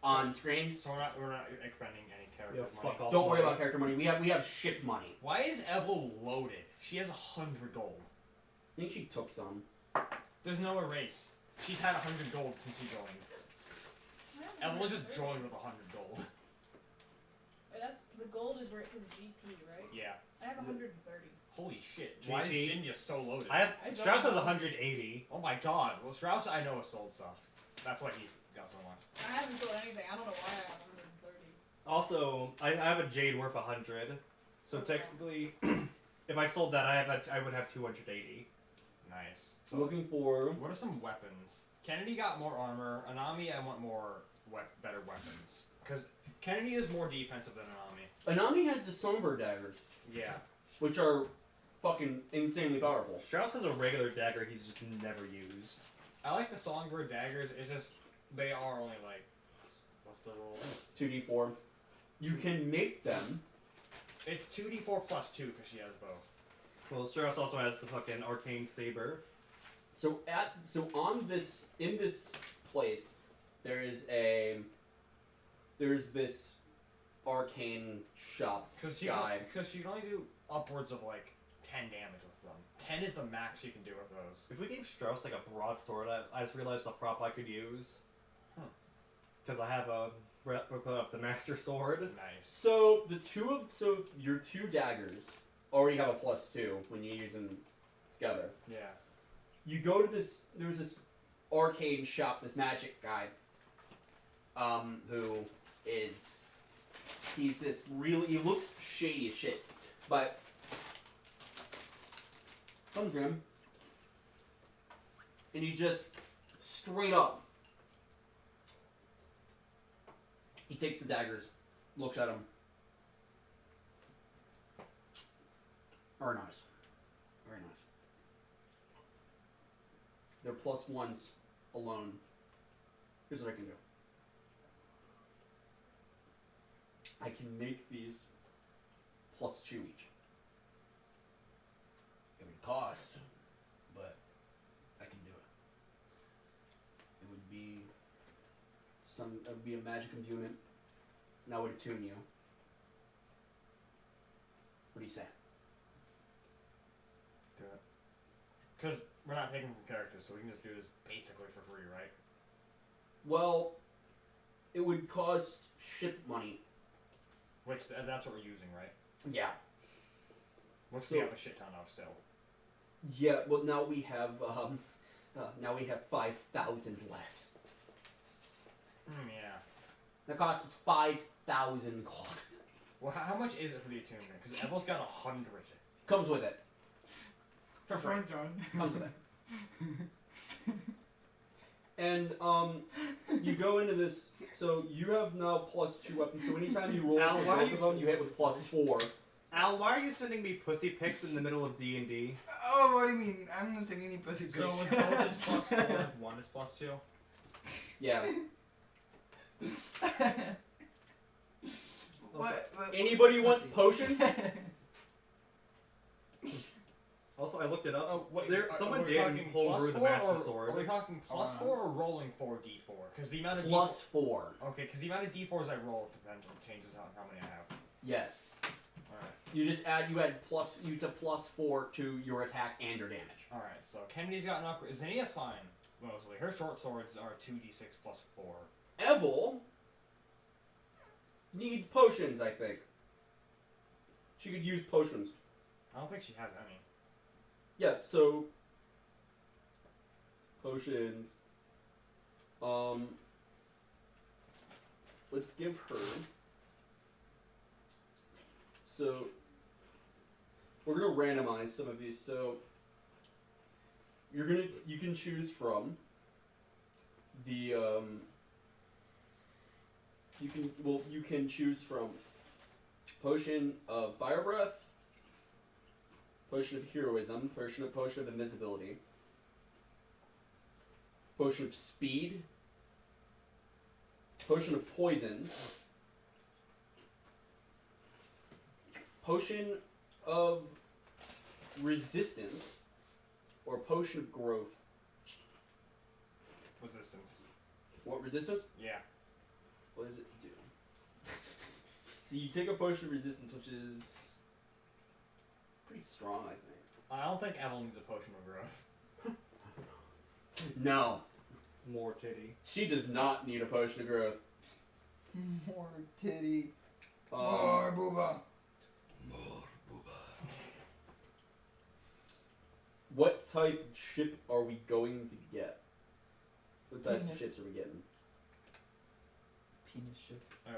on screen. So we're not expending any character Yeah, money. fuck off. Don't worry about character money. We have ship money. Why is Evel loaded? She has 100 gold. I think she took some. There's no erase. She's had 100 gold since she joined. Evel just joined with 100 gold. Wait, that's the gold is where it says GP, right? Yeah. I have 130. Holy shit. Why is GP? Jinya so loaded? Strauss has 180. Oh my god. Well, Strauss, I know, has sold stuff. That's why he's got so much. I haven't sold anything. I don't know why I have 130. Also, I have a jade worth 100. So Okay. technically, if I sold that, I would have 280. Nice. So looking for. What are some weapons? Kennedy got more armor. Anami, I want more better weapons. Because Kennedy is more defensive than Anami. Anami has the Songbird daggers, Yeah. which are fucking insanely powerful. Strauss has a regular dagger he's just never used. I like the Songbird daggers. It's just, they are only like, what's the rule? 2d4. You can make them. It's 2d4 plus 2 because she has both. Well, Strauss also has the fucking arcane saber. So in this place, there's this arcane shop Because she guy. can only do upwards of like 10 damage with them. 10 is the max you can do with those. If we gave Strauss like a broadsword, I just realized a prop I could use. Because I have a replica of the Master Sword. Nice. So your two daggers already have a +2 when you use them together. Yeah. You go to there's this arcane shop, this magic guy, who is, he looks shady as shit, but comes in, and he just, straight up, he takes the daggers, looks at them, very nice, very nice. They're +1s alone. Here's what I can do. I can make these +2 each. It would cost, but I can do it. It would be a magic imbuement, and I would attune you. What do you say? Do it. Because we're not taking from characters, so we can just do this basically for free, right? Well, it would cost ship money. Which, that's what we're using, right? Yeah. Which So- we have a shit ton of still. Yeah, well now we have 5,000 less. Yeah. That costs us 5,000 gold. Well, how much is it for the attunement? Because Evel's got 100. Comes with it. For free. Comes with it. And you go into this. So you have now +2 weapons. So anytime you roll Al, with why are both you of them, you hit with +4. Al, why are you sending me pussy pics in the middle of D&D? Oh, what do you mean? I'm not saying any pussy So pics. with both it's +4, with one it's +2? Yeah. What? Anybody want potions? Also, I looked it up. Oh, wait, Someone are we did talking homebrew the +4 Master or, Sword. Are we talking +4 or rolling 4d4? Because the amount of +4. Okay, because the amount of d4s I roll depends on changes on how many I have. Yes. Alright. You add +4 to your attack and your damage. Alright, so Kennedy's got an upgrade. Zinnia's fine, mostly. Her short swords are 2d6 +4. Evel needs potions, I think. She could use potions. I don't think she has any. Yeah, so potions. Let's give her. So we're gonna randomize some of these. So you can choose from the you can choose from potion of fire breath, potion of heroism, potion of invisibility, potion of speed, potion of poison, potion of resistance, or potion of growth. Resistance. What resistance? Yeah. What does it do? So you take a potion of resistance, which is pretty strong, I think. I don't think Evelyn needs a potion of growth. No. More titty. She does not need a potion of growth. More titty. More booba. More booba. What type of ship are we going to get? What types of ships are we getting? Penis ship. Oh,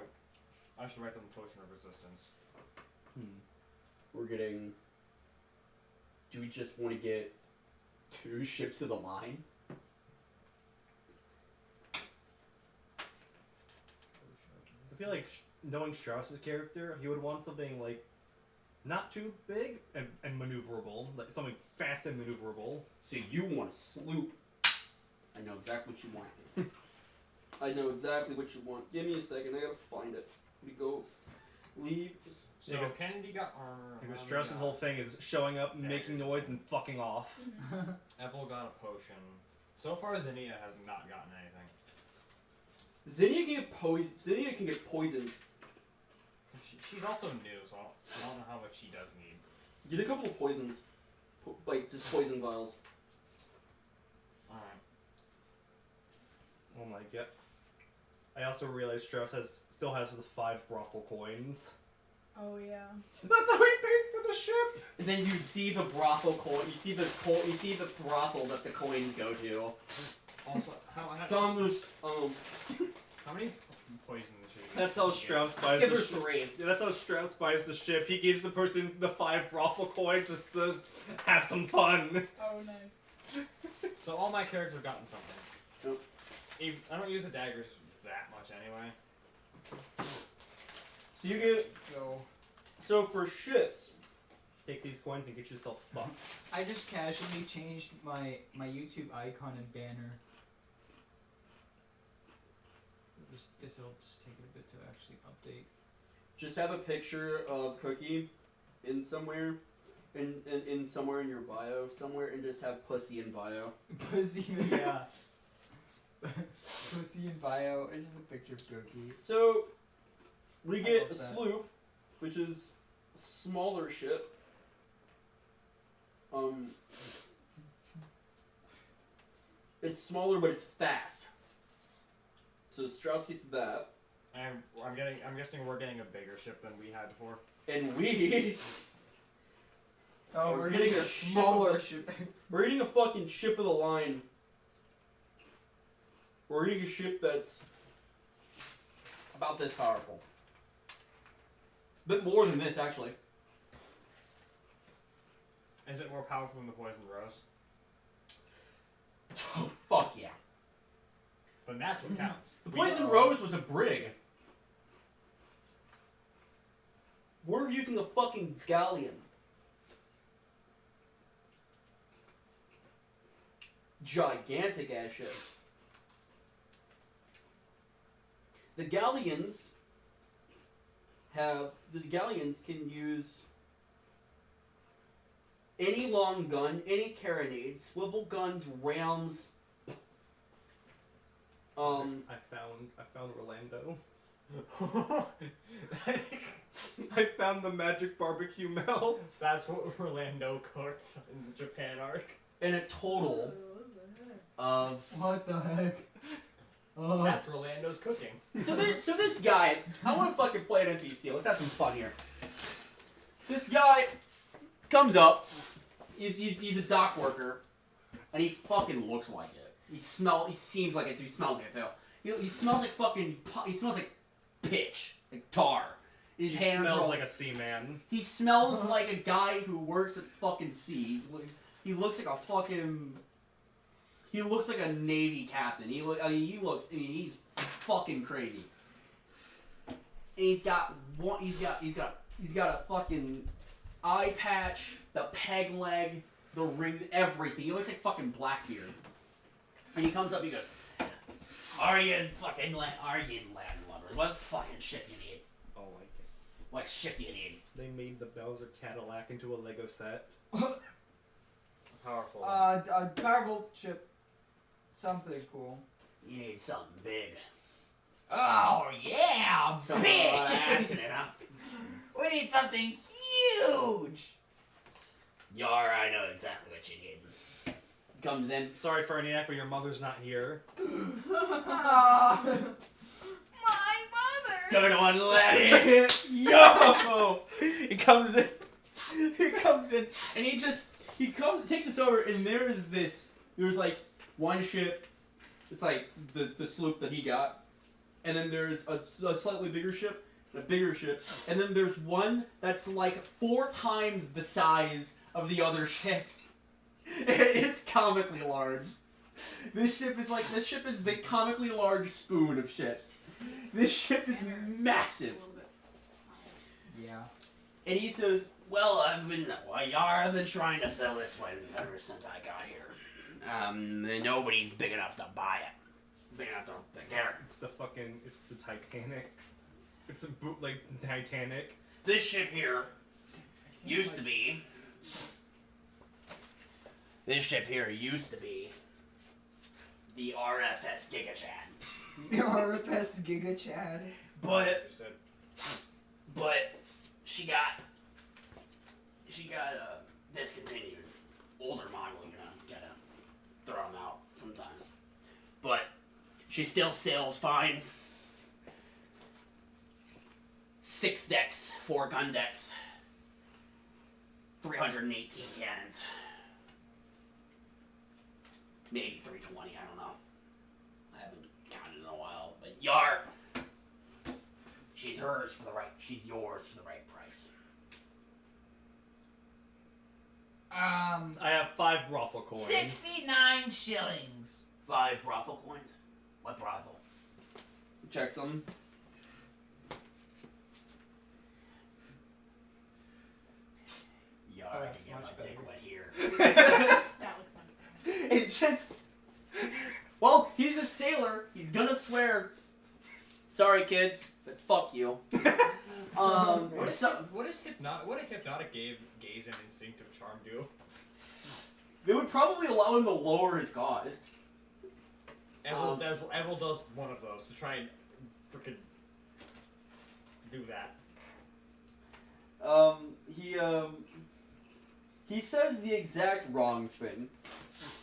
I should write them a potion of resistance. We're getting... Do we just want to get 2 ships of the line? I feel like knowing Strauss's character, he would want something like not too big and maneuverable, like something fast and maneuverable. So you want a sloop. I know exactly what you want. I know exactly what you want. Give me a second, I gotta find it. We go, leave. So Yeah, Kennedy got armor. Because Ronnie Strauss's got- whole thing is showing up, making noise, and fucking off. Evel got a potion. So far, Zinnia has not gotten anything. Zinnia can get poisoned. Zinnia can get poisoned. She's also new, so I don't know how much she does need. Get a couple of poisons. Like, just poison vials. Alright. Oh my god. I also realized Strauss still has the 5 brothel coins. Oh yeah. That's how he pays for the ship! And then you see the brothel coin. You see the brothel that the coins go to. Also, how John, there's how many poisons should we That's how Strauss buys give the her ship. 3. Yeah, that's how Strauss buys the ship. He gives the person the 5 brothel coins and says, have some fun. Oh nice. So all my characters have gotten something. Yep. I don't use the daggers that much anyway. So you get. Go. So for ships. Take these coins and get yourself fucked. I just casually changed my YouTube icon and banner. Guess it'll just take it a bit to actually update. Just have a picture of Cookie in somewhere. In somewhere in your bio somewhere, and just have pussy in bio. Pussy, yeah. Pussy in bio. It's just a picture of Cookie. So we I get love a that. sloop, which is a smaller ship. It's smaller, but it's fast. So Strauss gets that, I'm guessing we're getting a bigger ship than we had before. and we Oh, We're we're getting getting a a smaller ship. we're getting a fucking ship of the line. We're getting a ship that's about this powerful. A bit more than this, actually. Is it more powerful than the Poison Rose? Oh fuck yeah! Then that's what counts. The Poison Rose was a brig. We're using a fucking galleon. Gigantic ass ship. The galleons can use any long gun, any carronade, swivel guns, rams. I found Orlando. I found the magic barbecue melts. That's what Orlando cooked in the Japan arc. And a total of What the heck? Oh. That's Orlando's cooking. so this guy, I want to fucking play an NPC. Let's have some fun here. This guy comes up. He's a dock worker, and he fucking looks like it. He seems like it too. He smells like it too. He smells like fucking. He smells like pitch, like tar. His He hands smells are all, like a seaman. He smells like a guy who works at fucking sea. He looks like a fucking. He looks like a Navy captain. He's fucking crazy. And he's got a fucking eye patch, the peg leg, the rings, everything. He looks like fucking Blackbeard. And he comes up, he goes, Are you landlubbers? What fucking shit you need? Oh, like it. What shit do you need? They made the Bowser Cadillac into a Lego set. Powerful. A powerful ship. Something cool. You need something big. Oh yeah, Something with a lot of ass in it, huh? We need something huge. Yar, I know exactly what you need. Comes in. Sorry, Ferniac, but your mother's not here. My mother. Don't want to let it. Yo! He comes in. He comes in, and he takes us over, and there's like one ship. It's like the sloop that he got, and then there's a slightly bigger ship, and a bigger ship, and then there's one that's like 4 times the size of the other ships. It's comically large. This ship is the comically large spoon of ships. This ship is massive. Yeah. And he says, well, I've been trying to sell this one ever since I got here. Nobody's big enough to buy it. Big enough to get it. It's the Titanic. It's a bootleg Titanic. This ship here used to be the RFS Giga Chad. RFS Giga Chad. But she got discontinued. Older model, gotta throw them out sometimes. But she still sails fine. 6 decks, 4 gun decks, 318 cannons. Maybe 320, I don't know. I haven't counted in a while. But Yar, she's yours for the right price. I have 5 brothel coins. 69 shillings. 5 brothel coins? What brothel? Check some. Yar, I that's can get much my dick better. wet here. That was fun. It just... Well, he's a sailor. He's gonna swear. Sorry, kids, but fuck you. What does hypnotic gaze and instinctive charm do? They would probably allow him to lower his cost. Evil does one of those to try and freaking do that. He says the exact wrong thing.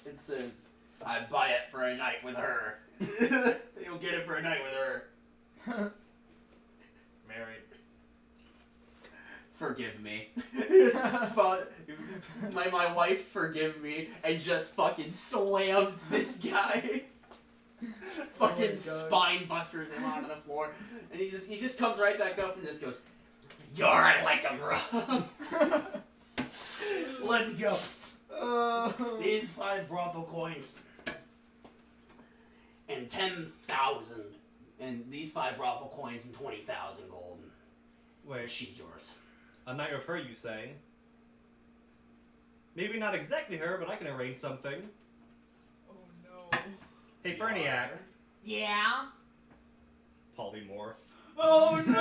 It says, I buy it for a night with her. You'll get it for a night with her. Married. Forgive me. My wife, forgive me, and just fucking slams this guy. Fucking spine busters him onto the floor. And he just comes right back up and just goes, Yar, I like him rough. Let's go. These 5 brothel coins. And 10,000. And these 5 brothel coins and 20,000 gold. Wait, She's yours. a night with her, you say? Maybe not exactly her, but I can arrange something. Oh no. Hey, Ferniac. Yeah. Polymorph. Oh no!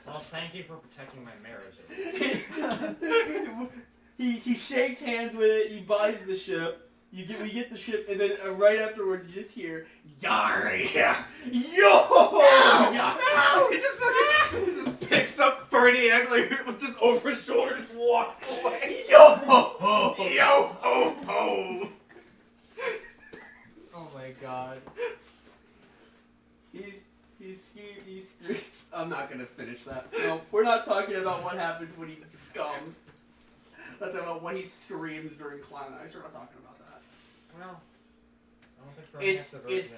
Well, thank you for protecting my marriage. He shakes hands with it. He buys the ship. We get the ship, and then right afterwards, you just hear Yar, yeah, yo, yeah. No! He just fucking picks up Ferniac like just over his shoulder, just walks away. Yo ho ho, yo ho ho. Oh my god. He's I'm not gonna finish that. No, we're not talking about what happens when he comes. We're talking about when he screams during Clown Ice. We're not talking about that. Well, I don't think Ferniac's a virgin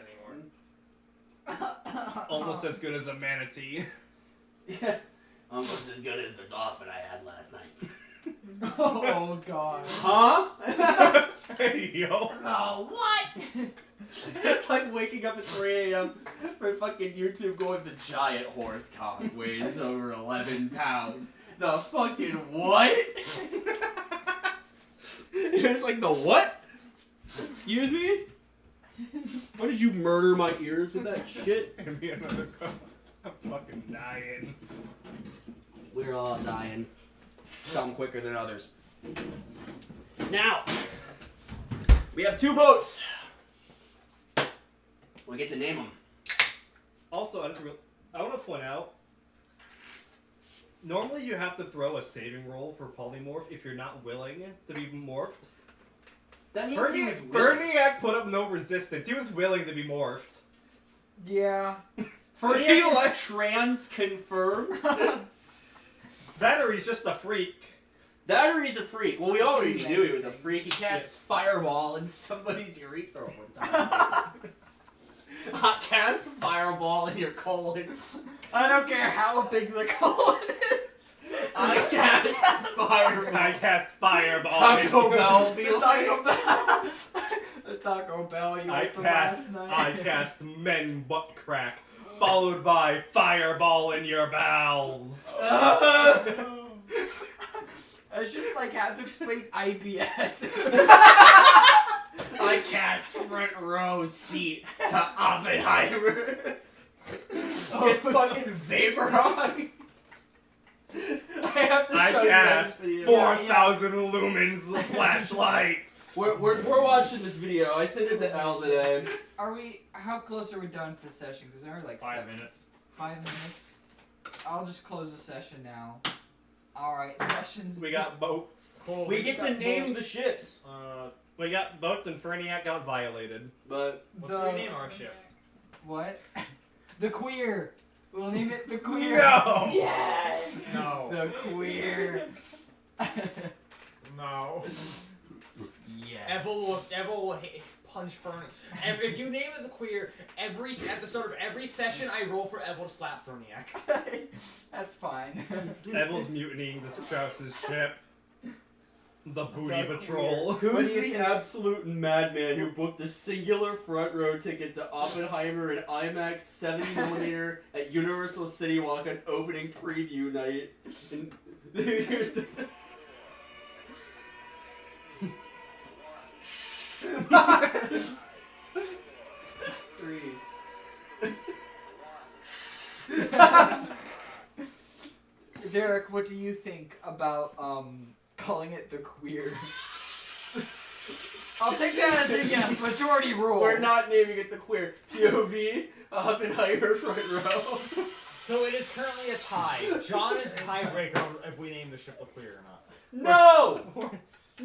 anymore. Almost as good as a manatee. Yeah, almost as good as the dolphin I had last night. Oh god. Huh? Hey, yo. Oh, what? It's like waking up at 3 a.m. for fucking YouTube going, the giant horse cock weighs over 11 pounds. The fucking what? It's like, the what? Excuse me? Why did you murder my ears with that shit? Give me another cup. I'm fucking dying. We're all dying. Some quicker than others. Now, we have 2 boats. We get to name them. Also, I want to point out, normally you have to throw a saving roll for polymorph if you're not willing to be morphed. That means he was Berniac put up no resistance. He was willing to be morphed. Yeah. Berniac is trans confirmed. That or he's just a freak. That or he's a freak. Well, we already knew he was a freak. He casts fireball in somebody's urethra one time. I cast fireball in your colon. I don't care how big the colon is. I cast fireball. I cast fireball. Taco Bell. The Taco Bell. The Taco Bell you ate from last night. I cast men butt crack, followed by fireball in your bowels. I just like had to explain IBS. I cast front row seat to Oppenheimer. It's fucking vaporized. I have to show you cast this video. 4,000 lumens flashlight. We're watching this video. I sent it to Al today. How close are we done to session? Because there are like 5 minutes. 5 minutes? I'll just close the session now. Alright, sessions. We got boats. We get to name the ships. We got boats and Ferniac got violated. But Let's rename our ship. What? The Queer. We'll name it the Queer. No! Yes! No. The Queer. No. Yes. Evil will punch Fernie. If you name it the Queer, at the start of every session, I roll for Evil to slap Ferniac. That's fine. Evil's mutinying the Strauss's ship. The Booty The Patrol. who's the absolute madman who booked a singular front row ticket to Oppenheimer and IMAX 70mm at Universal City Walk on opening preview night? And here's the... Derek, what do you think about calling it the Queer? I'll take that as a yes. Majority rules. We're not naming it the Queer. POV, Oppenheimer front row. So it is currently a tie. John is tiebreaker if we name the ship the Queer or not. No!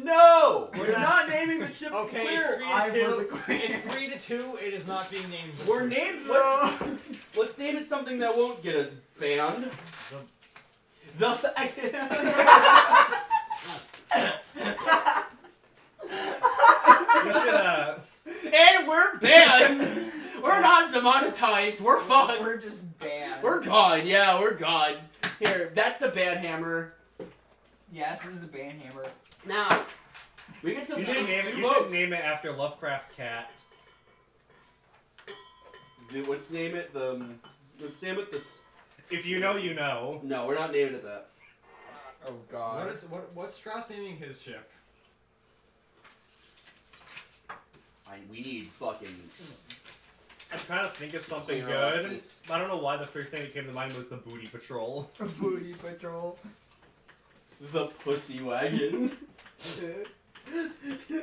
No! We're not naming the ship Okay, Queer. I it's 3 to for the 2. Queer. It's 3 to 2. It is not being named. The We're Queer. named. Let's name it something that won't get us banned. The fact. We should, And we're banned. We're not demonetized. We're fucked. We're just banned. We're gone. Yeah, we're gone. Here, that's the ban hammer. Yes, this is the band hammer. Now, we get to you should name it. two You votes. should name it after Lovecraft's cat. Dude, let's name it the. Let's name it this. If you know, you know. No, we're not naming it that. Oh God. What's Strauss naming his ship? We need fucking. I'm trying to think of something Clear off good. this. I don't know why the first thing that came to mind was the Booty Patrol. Booty Patrol. The Pussy Wagon.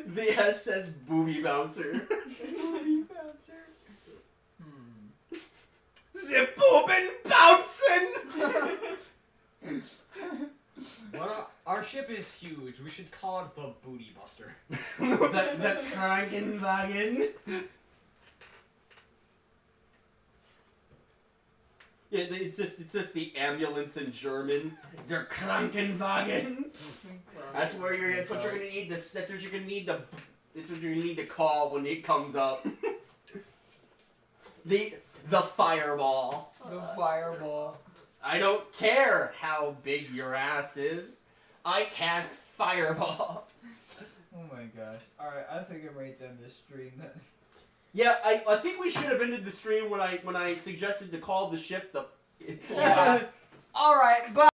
The SS Booby Bouncer. Booty Bouncer. Zip boobin' bouncing! Our ship is huge. We should call it the Booty Buster. the Krankenwagen. Yeah, it's just the ambulance in German. Der Krankenwagen. That's what you're gonna need. That's what you're gonna need to. That's what you're gonna need to call when it comes up. The fireball. The fireball. I don't care how big your ass is. I cast fireball. Oh my gosh. Alright, I think I'm ready to end this stream then. Yeah, I think we should have ended the stream when I suggested to call the ship the. Yeah. Alright, bye!